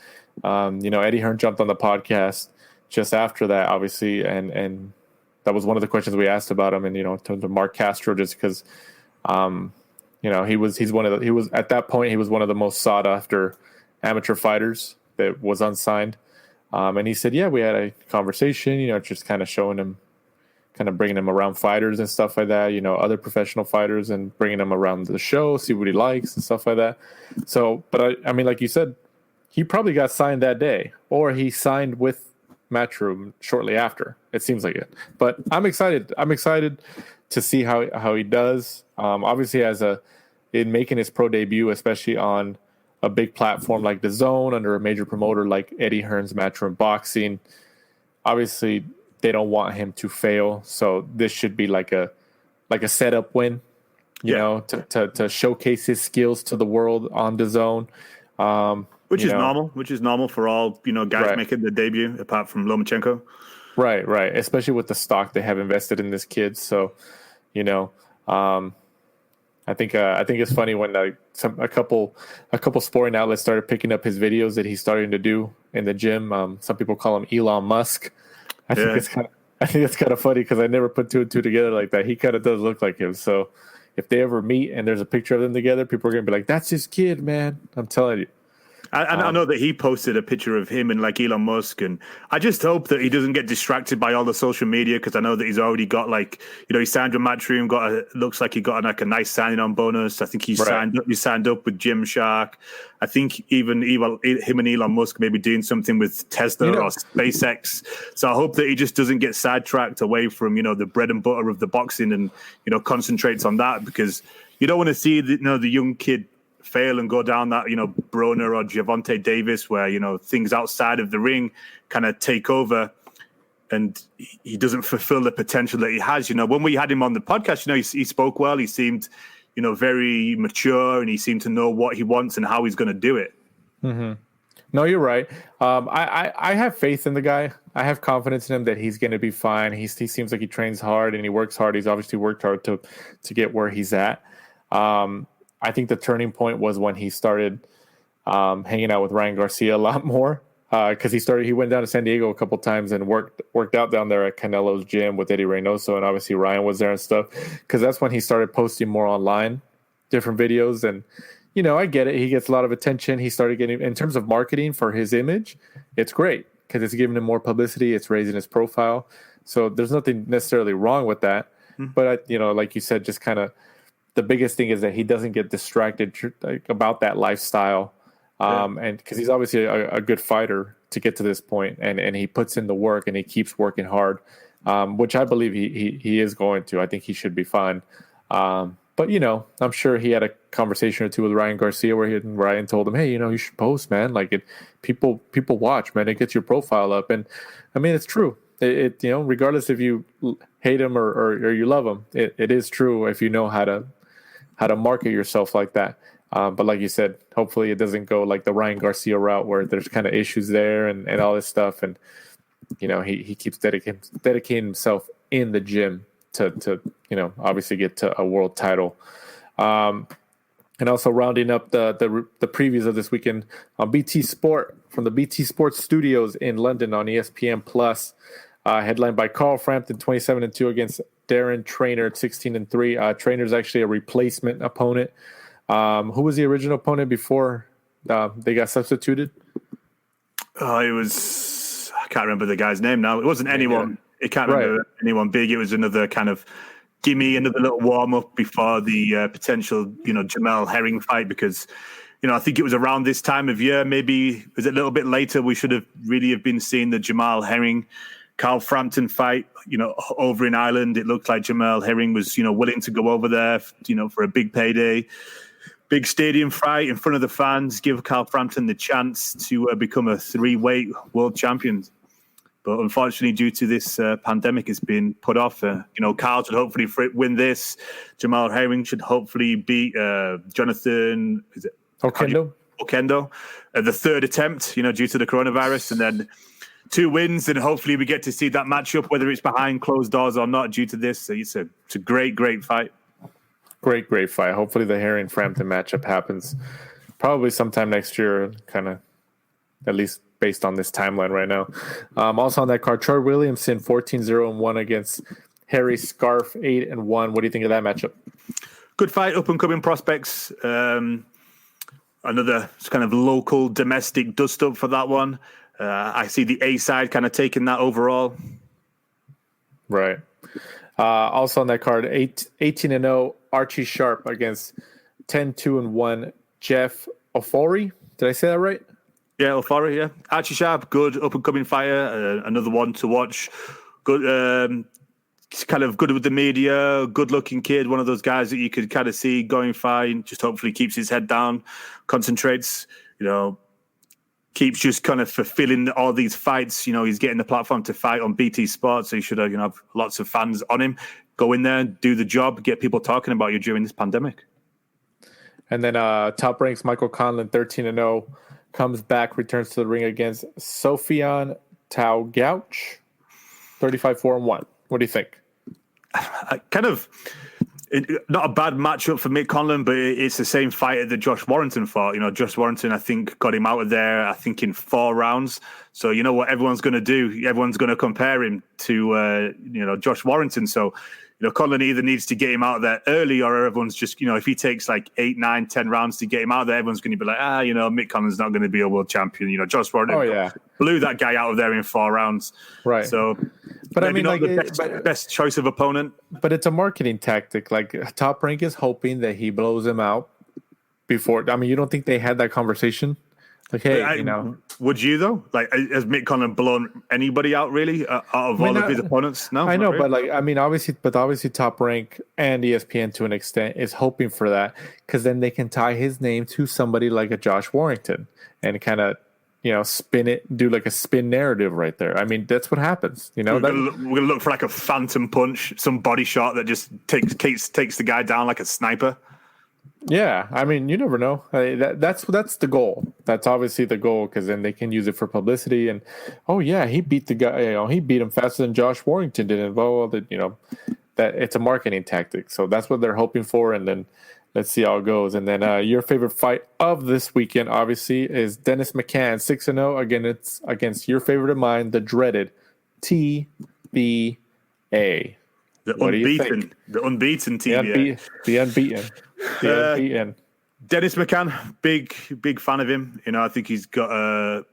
Eddie Hearn jumped on the podcast just after that, obviously. And that was one of the questions we asked about him. And, in terms of Mark Castro, just because, he was at that point, he was one of the most sought after amateur fighters that was unsigned. And he said, yeah, we had a conversation, just kind of showing him, kind of bringing him around fighters and stuff like that, other professional fighters, and bringing him around the show, see what he likes and stuff like that. So, but I mean, like you said, he probably got signed that day, or he signed with Matchroom shortly after. It seems like it. But I'm excited. I'm excited to see how he does. Obviously, in making his pro debut, especially on a big platform like DAZN, under a major promoter like Eddie Hearn's Matchroom Boxing, obviously they don't want him to fail, so this should be like a setup win, to showcase his skills to the world on DAZN. Which is normal for all guys making their debut, apart from Lomachenko. Right. Especially with the stock they have invested in this kid. So, I think it's funny when a couple sporting outlets started picking up his videos that he's starting to do in the gym. Some people call him Elon Musk. I think it's kind of funny because I never put two and two together like that. He kind of does look like him. So if they ever meet and there's a picture of them together, people are gonna be like, "That's his kid, man." I'm telling you. I know that he posted a picture of him and like Elon Musk, and I just hope that he doesn't get distracted by all the social media, because I know that he's already got he signed with Matchroom, looks like he got a nice signing on bonus. I think he signed up with Gymshark. I think even him and Elon Musk may be doing something with Tesla or SpaceX. So I hope that he just doesn't get sidetracked away from the bread and butter of the boxing, and concentrates on that, because you don't want to see the young kid fail and go down that, Broner or Gervonta Davis, where, things outside of the ring kind of take over and he doesn't fulfill the potential that he has. When we had him on the podcast, he spoke well. He seemed, very mature, and he seemed to know what he wants and how he's going to do it. Mm-hmm. No, you're right. I have faith in the guy. I have confidence in him that he's going to be fine. He seems like he trains hard and he works hard. He's obviously worked hard to get where he's at. I think the turning point was when he started hanging out with Ryan Garcia a lot more, because he went down to San Diego a couple times and worked out down there at Canelo's gym with Eddie Reynoso, and obviously Ryan was there and stuff, because that's when he started posting more online, different videos. And I get it, he gets a lot of attention. He started getting, in terms of marketing for his image, it's great because it's giving him more publicity, it's raising his profile, so there's nothing necessarily wrong with that. But like you said, just kind of the biggest thing is that he doesn't get distracted about that lifestyle. And because he's obviously a good fighter to get to this point, and he puts in the work and he keeps working hard, which I believe he is going to. I think he should be fine. But I'm sure he had a conversation or two with Ryan Garcia where Ryan told him, "Hey, you should post, man. Like people watch, man. It gets your profile up." And I mean, it's true. It regardless if you hate him or you love him, it is true if you know how to market yourself like that. But like you said, hopefully it doesn't go like the Ryan Garcia route where there's kind of issues there and all this stuff. And, he keeps dedicating himself in the gym to obviously get to a world title. And also rounding up the previews of this weekend on BT Sport from the BT Sports Studios in London on ESPN Plus, headlined by Carl Frampton 27-2 against Darren Traynor 16-3. Trainor's actually a replacement opponent. Who was the original opponent before they got substituted? It was, I can't remember the guy's name now. It wasn't anyone. I can't remember anyone big. It was another kind of gimme, another little warm up before the potential, Jamel Herring fight, because, I think it was around this time of year, maybe it was a little bit later. We should have really been seeing the Jamal Herring Carl Frampton fight, over in Ireland. It looked like Jamal Herring was, willing to go over there, for a big payday, big stadium fight in front of the fans, give Carl Frampton the chance to become a 3-weight world champion. But unfortunately, due to this pandemic, it's been put off. Carl should hopefully win this. Jamal Herring should hopefully beat Jonathan Okendo, the third attempt, due to the coronavirus. And then 2 wins, and hopefully we get to see that matchup, whether it's behind closed doors or not due to this. So it's a great, great fight. Great fight. Hopefully the Herring-Frampton matchup happens probably sometime next year, kind of at least based on this timeline right now. Also on that card, Troy Williamson 14-0-1 against Harry Scarf 8-1. What do you think of that matchup? Good fight, up-and-coming prospects. Another kind of local, domestic dust-up for that one. I see the A side kind of taking that overall. Right. Also on that card, 18-0 Archie Sharp against 10-2-1 Jeff Ofori. Did I say that right? Yeah, Ofori, yeah. Archie Sharp, good up-and-coming fighter. Another one to watch. Good, kind of good with the media, good-looking kid. One of those guys that you could kind of see going fine. Just hopefully keeps his head down, concentrates, keeps just kind of fulfilling all these fights. He's getting the platform to fight on BT Sports, so you should have lots of fans on him. Go in there, do the job, get people talking about you during this pandemic. And then Top Ranks Michael Conlon, 13-0, comes back, returns to the ring against Sofian Taugauch, 35-4-1. What do you think? Not a bad matchup for Mick Conlon, but it's the same fighter that Josh Warrington fought. Josh Warrington, I think, got him out of there, I think, in 4 rounds. So you know what everyone's going to do? Everyone's going to compare him to, Josh Warrington. So, Conlon either needs to get him out of there early, or everyone's just, if he takes like 8, 9, 10 rounds to get him out of there, everyone's going to be like, Mick Conlon's not going to be a world champion. Josh Warrington blew that guy out of there in 4 rounds. Right. So, but I mean, not the best choice of opponent. But it's a marketing tactic. Like, Top Rank is hoping that he blows him out before. I mean, you don't think they had that conversation? Like, hey, would you though? Like, has Mick Conlon blown anybody out really out of all of his opponents? No, I know, really. But obviously, Top Rank and ESPN to an extent is hoping for that, because then they can tie his name to somebody like a Josh Warrington and kind of spin it, do like a spin narrative right there. I mean, that's what happens. We're gonna look for like a phantom punch, some body shot that just takes the guy down like a sniper. Yeah, I mean, you never know. That's the goal. That's obviously the goal, because then they can use it for publicity. And he beat the guy. He beat him faster than Josh Warrington did. And that it's a marketing tactic. So that's what they're hoping for. And then let's see how it goes. And then your favorite fight of this weekend, obviously, is Dennis McCann 6-0 against your favorite of mine, the dreaded TBA. The unbeaten TBA. The unbeaten. Dennis McCann, big fan of him. I think he's got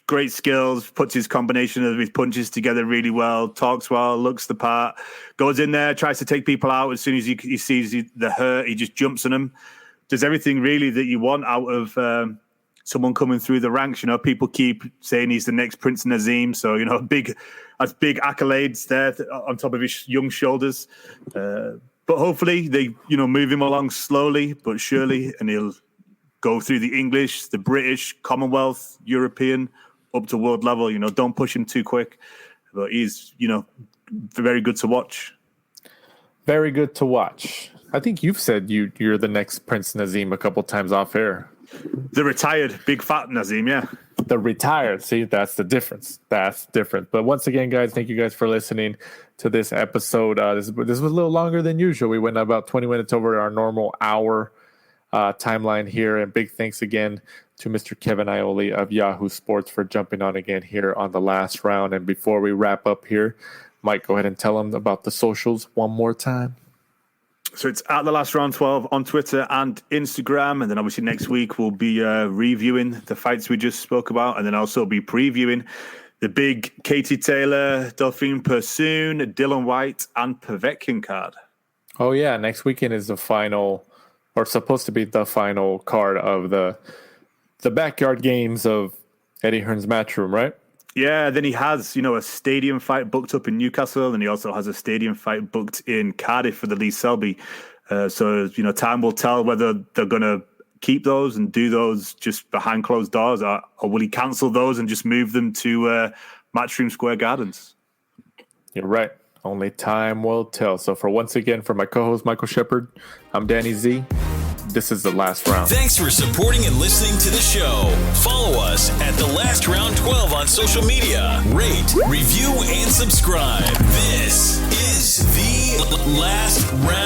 great skills, puts his combination of his punches together really well, talks well, looks the part, goes in there, tries to take people out. As soon as he sees the hurt, he just jumps on them. Does everything really that you want out of someone coming through the ranks. People keep saying he's the next Prince Nazim. So, big accolades there on top of his young shoulders. But hopefully they, move him along slowly but surely, and he'll go through the English, the British, Commonwealth, European, up to world level. Don't push him too quick. But he's, very good to watch. Very good to watch. I think you've said you're the next Prince Nazim a couple times off air. The retired big fat Nazim, yeah. The retired. See, that's the difference. That's different. But once again, guys, thank you guys for listening to this episode. This was a little longer than usual. We went about 20 minutes over our normal hour. timeline here. And big thanks again to Mr. Kevin Iole of Yahoo Sports for jumping on again here on the last round. And before we wrap up here, Mike, go ahead and tell them about the socials one more time. So it's at the last round 12 on Twitter and Instagram. And then obviously next week we'll be reviewing the fights we just spoke about, and then also be previewing the big Katie Taylor, Delphine Persoon, Dylan White, and Povetkin card. Oh, yeah. Next weekend is the final, or supposed to be the final card of the backyard games of Eddie Hearn's Matchroom, right? Yeah, then he has, a stadium fight booked up in Newcastle, and he also has a stadium fight booked in Cardiff for the Lee Selby. So, time will tell whether they're going to keep those and do those just behind closed doors, or will he cancel those and just move them to Matchroom Square Gardens? You're right. Only time will tell. So once again, for my co-host, Michael Shepard, I'm Danny Z. This is the last round. Thanks for supporting and listening to the show. Follow us at The Last Round 12 on social media. Rate, review, and subscribe. This is The Last Round.